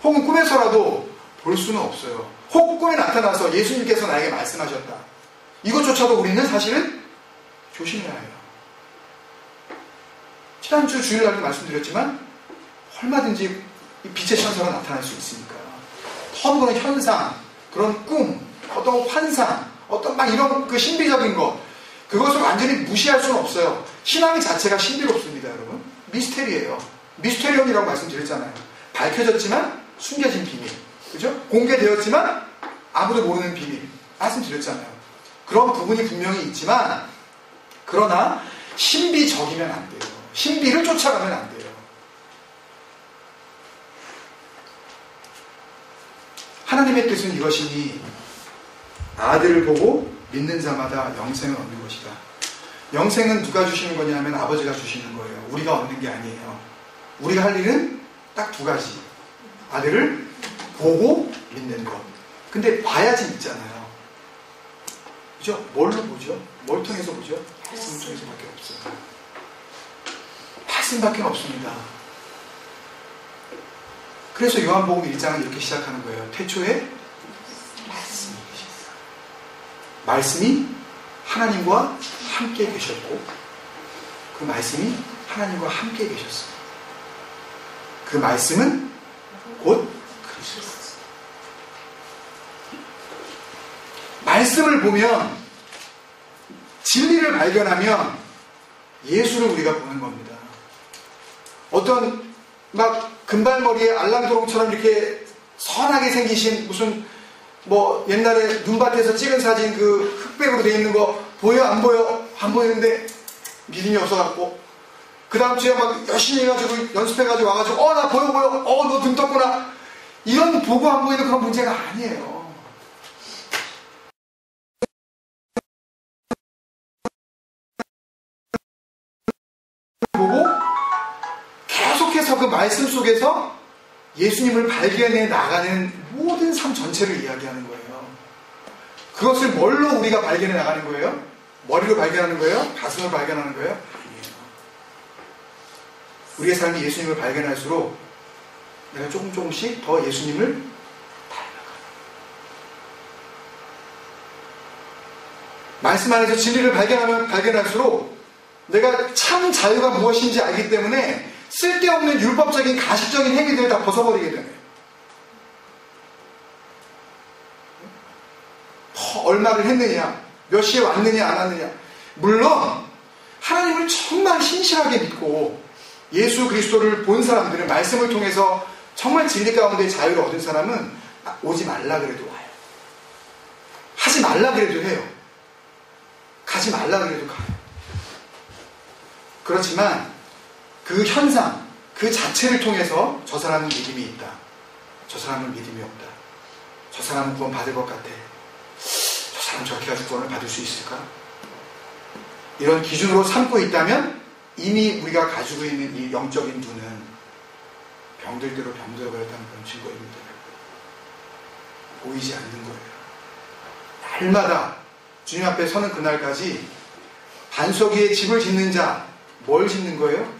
혹은 꿈에서라도 볼 수는 없어요. 혹 꿈에 나타나서 예수님께서 나에게 말씀하셨다. 이것조차도 우리는 사실은 조심해야 해요. 지난주 주일날도 말씀드렸지만 얼마든지 빛의 천사가 나타날 수 있으니까요. 그런 현상, 그런 꿈, 어떤 환상, 어떤 막 이런 그 신비적인 것 그것을 완전히 무시할 수는 없어요. 신앙 자체가 신비롭습니다, 여러분. 미스테리예요. 미스테리온이라고 말씀드렸잖아요. 밝혀졌지만 숨겨진 비밀. 그죠? 공개되었지만 아무도 모르는 비밀. 말씀드렸잖아요. 그런 부분이 분명히 있지만 그러나 신비적이면 안 돼요. 신비를 쫓아가면 안 돼요. 하나님의 뜻은 이것이니 아들을 보고 믿는 자마다 영생을 얻는 것이다. 영생은 누가 주시는 거냐면 아버지가 주시는 거예요. 우리가 얻는 게 아니에요. 우리가 할 일은 딱 두 가지. 아들을 보고 믿는 것. 근데 봐야지 믿잖아요. 그죠? 뭘로 보죠? 뭘 통해서 보죠? 말씀을 통해서밖에 없어요. 말씀밖에 없습니다. 그래서 요한복음 1장은 이렇게 시작하는 거예요. 태초에 말씀이 계셨어요. 말씀이 하나님과 함께 계셨고 그 말씀이 하나님과 함께 계셨어요. 그 말씀은 곧 그리스도였어요. 말씀을 보면 진리를 발견하면 예수를 우리가 보는 겁니다. 어떤 막 금발머리에 알랑도롱처럼 이렇게 선하게 생기신 무슨 뭐 옛날에 눈밭에서 찍은 사진 그 흑백으로 되어 있는 거 보여? 안 보여? 안 보이는데 믿음이 없어갖고 그 다음 주에 막 열심히 해가지고 연습해가지고 와가지고 나 보여 너 눈 떴구나 이런 보고 안 보이는 그런 문제가 아니에요. 보고 계속해서 그 말씀 속에서 예수님을 발견해 나가는 모든 삶 전체를 이야기하는 거예요. 그것을 뭘로 우리가 발견해 나가는 거예요? 머리로 발견하는 거예요? 가슴으로 발견하는 거예요? 아니에요. 우리의 삶이 예수님을 발견할수록 내가 조금씩 더 예수님을 닮아가요. 말씀 안에서 진리를 발견할수록 내가 참 자유가 무엇인지 알기 때문에 쓸데없는 율법적인 가식적인 행위들을 다 벗어버리게 되네요. 얼마를 했느냐, 몇 시에 왔느냐 안 왔느냐. 물론 하나님을 정말 신실하게 믿고 예수 그리스도를 본 사람들은, 말씀을 통해서 정말 진리 가운데 자유를 얻은 사람은 오지 말라 그래도 와요. 하지 말라 그래도 해요. 가지 말라 그래도 가요. 그렇지만 그 현상, 그 자체를 통해서 저 사람은 믿음이 있다, 저 사람은 믿음이 없다, 저 사람은 구원 받을 것 같아, 저 사람 저렇게 가지고 구원을 받을 수 있을까? 이런 기준으로 삼고 있다면 이미 우리가 가지고 있는 이 영적인 눈은 병들대로 병들어버렸다는 그런 증거입니다. 보이지 않는 거예요. 날마다 주님 앞에 서는 그날까지 반석 위에 집을 짓는 자, 뭘 짓는 거예요?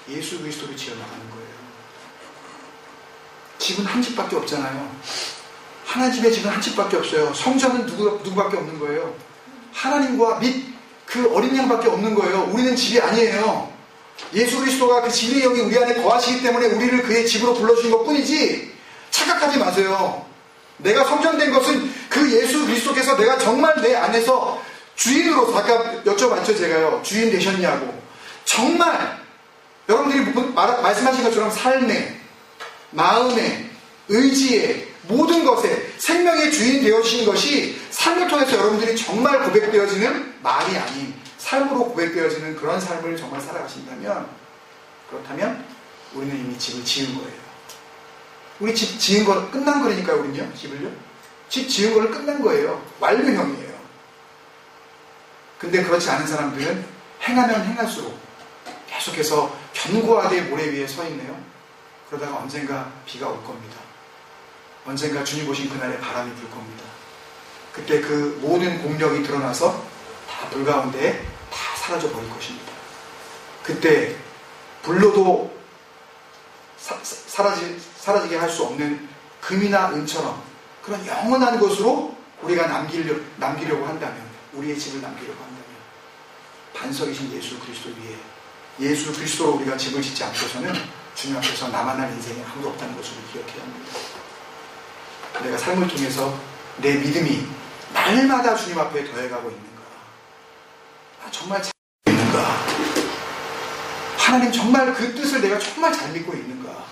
예수 그리스도를 지어나가는 거예요. 집은 한 집밖에 없잖아요. 하나님의 집은 한 집밖에 없어요. 성전은 누구밖에 없는 거예요. 하나님과 및 그 어린 양밖에 없는 거예요. 우리는 집이 아니에요. 예수 그리스도가 그 진리의 영이 우리 안에 거하시기 때문에 우리를 그의 집으로 불러주신 것 뿐이지, 착각하지 마세요. 내가 성전된 것은 그 예수 그리스도께서 내가 정말 내 안에서 주인으로서, 아까 여쭤봤죠 제가요, 주인 되셨냐고. 정말 여러분들이 말씀하신 것처럼 삶에, 마음에, 의지에, 모든 것에 생명의 주인 되어주신 것이 삶을 통해서 여러분들이 정말 고백되어지는 말이 아닌 삶으로 고백되어지는 그런 삶을 정말 살아가신다면, 그렇다면 우리는 이미 집을 지은 거예요. 우리 집 지은 거 끝난 거라니까요. 우리는요, 집을요, 집 지은 거를 끝난 거예요. 완료형이에요. 근데 그렇지 않은 사람들은 행하면 행할수록 계속해서 견고하게 모래 위에 서 있네요. 그러다가 언젠가 비가 올 겁니다. 언젠가 주님 오신 그날에 바람이 불 겁니다. 그때 그 모든 공력이 드러나서 다 불 가운데 다 사라져 버릴 것입니다. 그때 불로도 사라지게 할 수 없는 금이나 은처럼 그런 영원한 것으로 우리가 남기려고 한다면, 우리의 집을 남기려고 한다면 반석이신 예수 그리스도 위에, 예수 그리스도로 우리가 집을 짓지 않고서는 주님 앞에서 나만 할 인생이 아무도 없다는 것을 기억해야 합니다. 내가 삶을 통해서 내 믿음이 날마다 주님 앞에 더해가고 있는가? 나 정말 잘 믿고 있는가? 하나님 정말 그 뜻을 내가 정말 잘 믿고 있는가?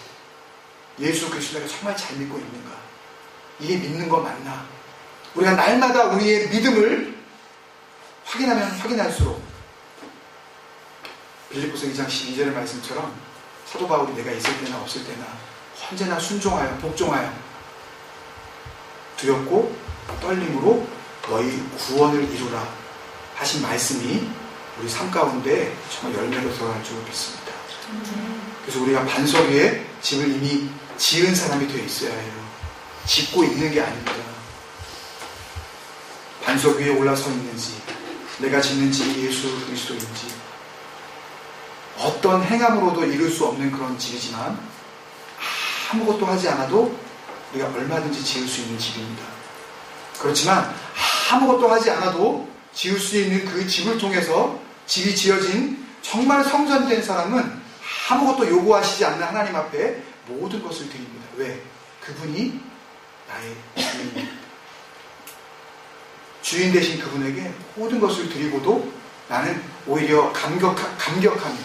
예수 그리스도 내가 정말 잘 믿고 있는가? 이게 믿는 거 맞나? 우리가 날마다 우리의 믿음을 확인하면 확인할수록, 빌립보서 2장 12절의 말씀처럼 사도 바울이 내가 있을 때나 없을 때나 언제나 순종하여 복종하여 두렵고 떨림으로 너희 구원을 이루라 하신 말씀이 우리 삶 가운데 정말 열매로 들어갈 줄 믿습니다. 그래서 우리가 반석 위에 집을 이미 지은 사람이 되어 있어야 해요. 짓고 있는 게 아닙니다. 반석 위에 올라서 있는지, 내가 짓는 집이 예수 그리스도인지, 어떤 행함으로도 이룰 수 없는 그런 집이지만 아무것도 하지 않아도 우리가 얼마든지 지을 수 있는 집입니다. 그렇지만 아무것도 하지 않아도 지을 수 있는 그 집을 통해서 집이 지어진 정말 성전된 사람은 아무것도 요구하시지 않는 하나님 앞에 모든 것을 드립니다. 왜? 그분이 나의 주인입니다. 주인 되신 그분에게 모든 것을 드리고도 나는 오히려 감격하며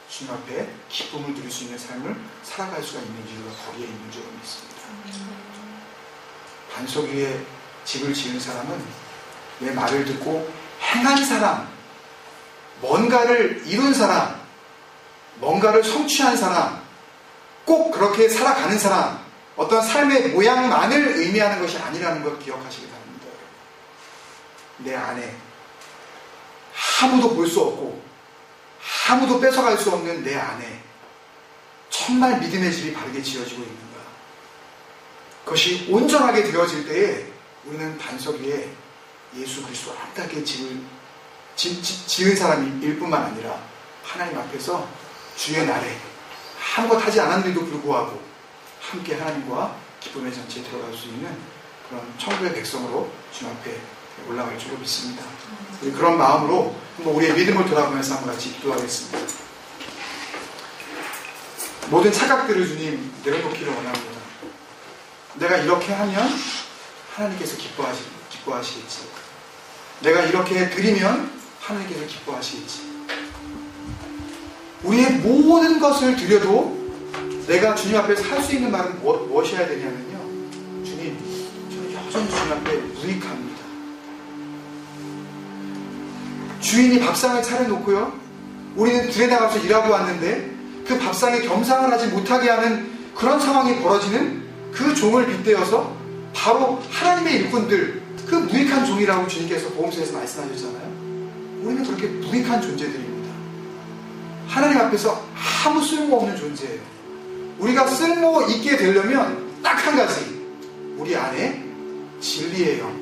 주님 앞에 기쁨을 누릴 수 있는 삶을 살아갈 수가 있는 이유가 거기에 있는 줄 믿습니다. 반석 위에 집을 지은 사람은 내 말을 듣고 행한 사람, 뭔가를 이룬 사람, 뭔가를 성취한 사람, 꼭 그렇게 살아가는 사람, 어떤 삶의 모양만을 의미하는 것이 아니라는 것 기억하시기 바랍니다. 내 안에 아무도 볼 수 없고 아무도 뺏어갈 수 없는 내 안에 정말 믿음의 집이 바르게 지어지고 있는가? 그것이 온전하게 되어질 때에 우리는 반석 위에 예수 그리스도 아름답게 집을 지은 사람일 뿐만 아니라 하나님 앞에서 주의 날에 아무것도 하지 않았는데도 불구하고 함께 하나님과 기쁨의 잔치에 들어갈 수 있는 그런 천국의 백성으로 주님 앞에 올라갈 줄로 믿습니다. 그런 마음으로 한번 우리의 믿음을 돌아보면서 한번 같이 기도하겠습니다. 모든 착각들을 주님 내려놓기를 원합니다. 내가 이렇게 하면 하나님께서 기뻐하시겠지. 내가 이렇게 드리면 하나님께서 기뻐하시겠지. 우리의 모든 것을 드려도 내가 주님 앞에서 할 수 있는 말은 무엇이어야 되냐면요, 주님, 저는 여전히 주님 앞에 무익합니다. 주인이 밥상을 차려놓고요, 우리는 들에 나가서 일하고 왔는데 그 밥상에 겸상을 하지 못하게 하는 그런 상황이 벌어지는 그 종을 빗대어서 바로 하나님의 일꾼들, 그 무익한 종이라고 주님께서 복음서에서 말씀하셨잖아요. 우리는 그렇게 무익한 존재들입니다. 하나님 앞에서 아무 쓸모없는 존재예요. 우리가 쓸모 있게 되려면 딱 한 가지, 우리 안에 진리의 영,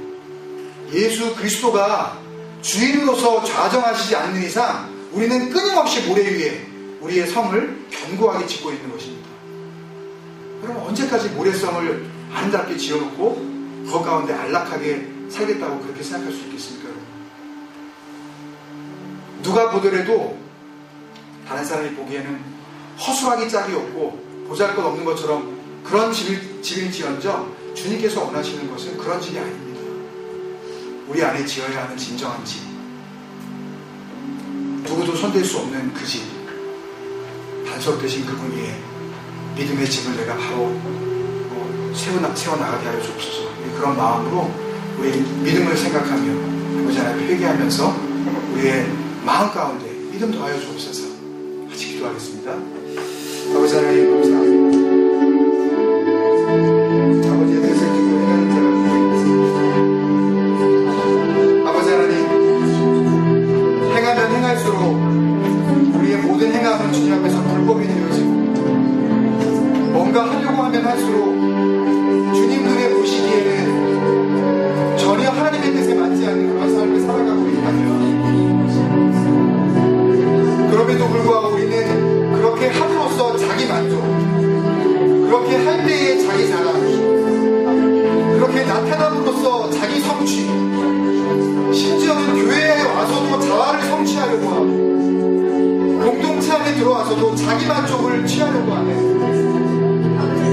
예수 그리스도가 주인으로서 좌정하시지 않는 이상 우리는 끊임없이 모래 위에 우리의 성을 견고하게 짓고 있는 것입니다. 여러분, 언제까지 모래성을 아름답게 지어놓고 그 가운데 안락하게 살겠다고 그렇게 생각할 수 있겠습니까? 여러분? 누가 보더라도 다른 사람이 보기에는 허술하기 짝이 없고 보잘것없는 것처럼 그런 집일지언정 주님께서 원하시는 것은 그런 집이 아닙니다. 우리 안에 지어야 하는 진정한 집, 누구도 손댈 수 없는 그 집, 반석 되신 그분 위에 믿음의 집을 내가 바로 세워나가게 하여 주옵소서. 그런 마음으로 우리 믿음을 생각하며 아버지 하나님 회개하면서 우리의 마음 가운데 믿음 더하여 주옵소서. 같이 기도하겠습니다. 아버지 하나님 감사합니다. 아버지의 뜻을 듣고 행하는 자가 되겠습니다. 아버지 하나님, 행하면 행할수록 우리의 모든 행함은 주님 앞에서 불법이 되어지고 뭔가 하려고 하면 할수록 주님 눈에 보시기에는 전혀 하나님의 뜻에 맞지 않는 그런 삶을 살아가고 있다면, 그럼에도 불구하고 우리는 그렇게 함으로써 자기 만족, 그렇게 할 때의 자기 자랑, 그렇게 나타남으로써 자기 성취, 심지어는 교회에 와서도 자아를 성취하려고 하고 공동체 안에 들어와서도 자기 만족을 취하려고 하는,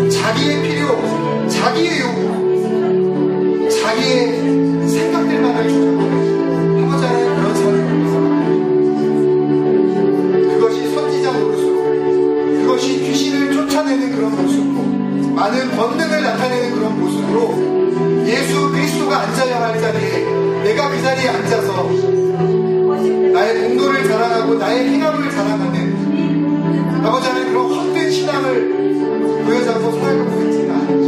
자기의 필요, 자기의 요구, 자기의 생각들만을 추구하고자 하는 그런 삶입니다. 그것이 선지자 노릇으로, 그것이 귀신을 쫓아내는 그런 모습으로, 많은 권능을 나타내는 그런 모습으로 예수 그리스도가 앉아야 할 자리에 내가 그 자리에 앉아서 나의 공로를 자랑하고 나의 행함을 자랑하는, 아버지 하나님, 그런 헛된 신앙을 보여잡고 살아가고 있지는 않죠.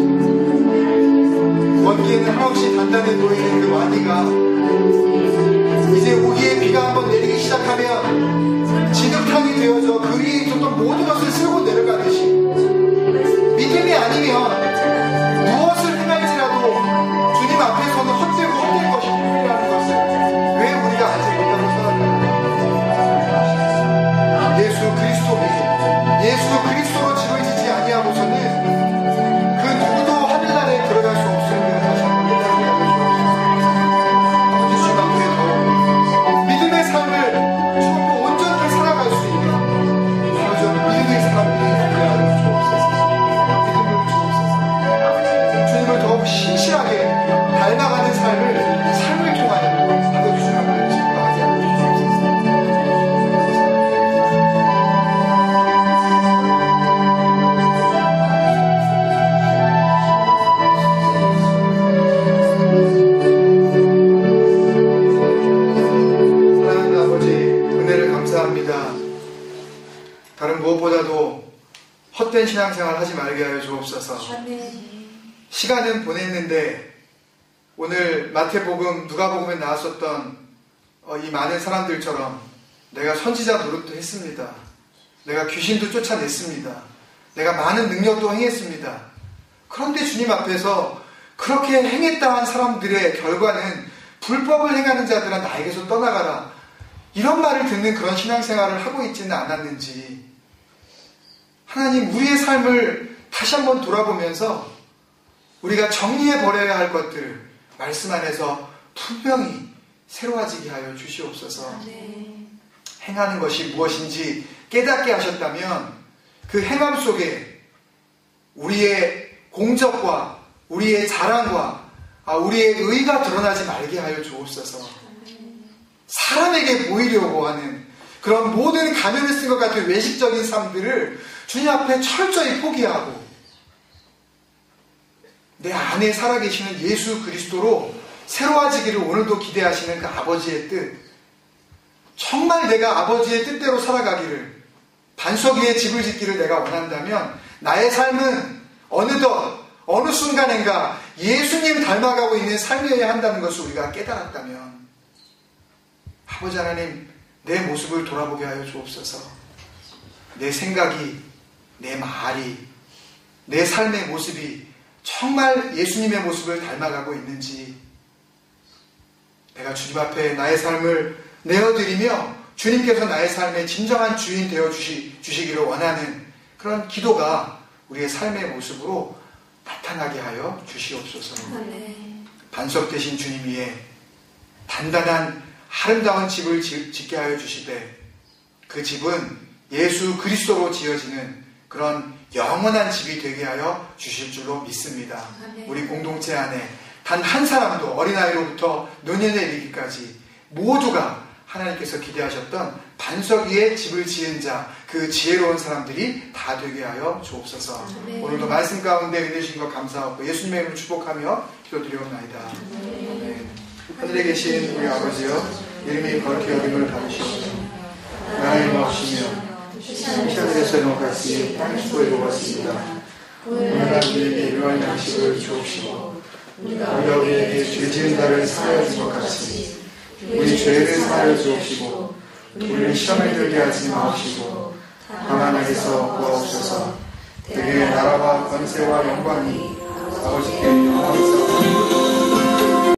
원기에는 한없이 단단해 보이는 그 와디가 이제 우기의 비가 한번 내리기 시작하면 진흙탕이 되어져 그 위에 있었던 모든 것을 쓸고 내려가듯이, 믿음이 아니면 무엇을 행할지라도 주님 앞에서는 헛되고 헛될 것이 뿐이라는 것을 왜 우리가 아직 못하고 살아가는가? 예수 그리스도로 집을 짓지 아니하고서는 그 누구도 하늘나라에 들어갈 수 없음을 다시 한번 깨닫게 하여 주옵소서. 아버지, 주님 앞에서 믿음의 삶을 처음으로 온전히 살아갈 수 있는 아버지 믿음의 사람들이 되게 하여 주옵소서. 믿음을 주옵소서. 주님을 더욱 신실하게 닮아가는 삶을 통하여 아버지 주님 앞에 기뻐하게 하여 주옵소서. 사랑하는 아버지, 은혜를 감사합니다. 다른 무엇보다도 헛된 신앙생활 하지 말게 하여 주옵소서. 시간은 보냈는데 오늘 마태복음, 누가복음에 나왔었던 이 많은 사람들처럼 내가 선지자 노릇도 했습니다. 내가 귀신도 쫓아냈습니다. 내가 많은 능력도 행했습니다. 그런데 주님 앞에서 그렇게 행했다 한 사람들의 결과는 불법을 행하는 자들아 나에게서 떠나가라, 이런 말을 듣는 그런 신앙생활을 하고 있지는 않았는지, 하나님, 우리의 삶을 다시 한번 돌아보면서 우리가 정리해버려야 할 것들 말씀 안에서 분명히 새로워지게 하여 주시옵소서. 행하는 것이 무엇인지 깨닫게 하셨다면 그 행함 속에 우리의 공적과 우리의 자랑과 우리의 의가 드러나지 말게 하여 주옵소서. 사람에게 보이려고 하는 그런 모든 가면을 쓴 것 같은 외식적인 삶들을 주님 앞에 철저히 포기하고 내 안에 살아계시는 예수 그리스도로 새로워지기를 오늘도 기대하시는 그 아버지의 뜻, 정말 내가 아버지의 뜻대로 살아가기를, 반석 위에 집을 짓기를 내가 원한다면 나의 삶은 어느덧 어느 순간인가 예수님 닮아가고 있는 삶이어야 한다는 것을 우리가 깨달았다면, 아버지 하나님, 내 모습을 돌아보게 하여 주옵소서. 내 생각이, 내 말이, 내 삶의 모습이 정말 예수님의 모습을 닮아가고 있는지, 내가 주님 앞에 나의 삶을 내어드리며 주님께서 나의 삶의 진정한 주인 되어 주시기를 원하는 그런 기도가 우리의 삶의 모습으로 나타나게 하여 주시옵소서. 반석 되신 주님 위에 단단한 아름다운 집을 짓게 하여 주시되, 그 집은 예수 그리스도로 지어지는 그런 영원한 집이 되게 하여 주실 줄로 믿습니다. 우리 공동체 안에 단 한 사람도 어린아이로부터 노년에 이르기까지 모두가 하나님께서 기대하셨던 반석 위에 집을 지은 자, 그 지혜로운 사람들이 다 되게 하여 주옵소서. 오늘도 말씀 가운데 은혜 주신 것 감사하고 예수님의 이름으로 축복하며 기도드리옵나이다. 아멘. 하늘에 계신 우리 아버지여, 이름이 거룩히 여김을 받으시옵소서. 나의 없으며 시간에서는 같이 땅의 수고에 놓았습니다. 오늘날 우리에게 일용할 양식을 주옵시고, 우리가 우리에게 죄 지은 자를 사하여 준 것 같이 우리 죄를 사하여 주옵시고, 우리를 시험에 들게 하지 마옵시고 다만 악에서 구하옵소서. 대개 나라와 권세와 영광이 아버지께 영원히 있사옵나이다.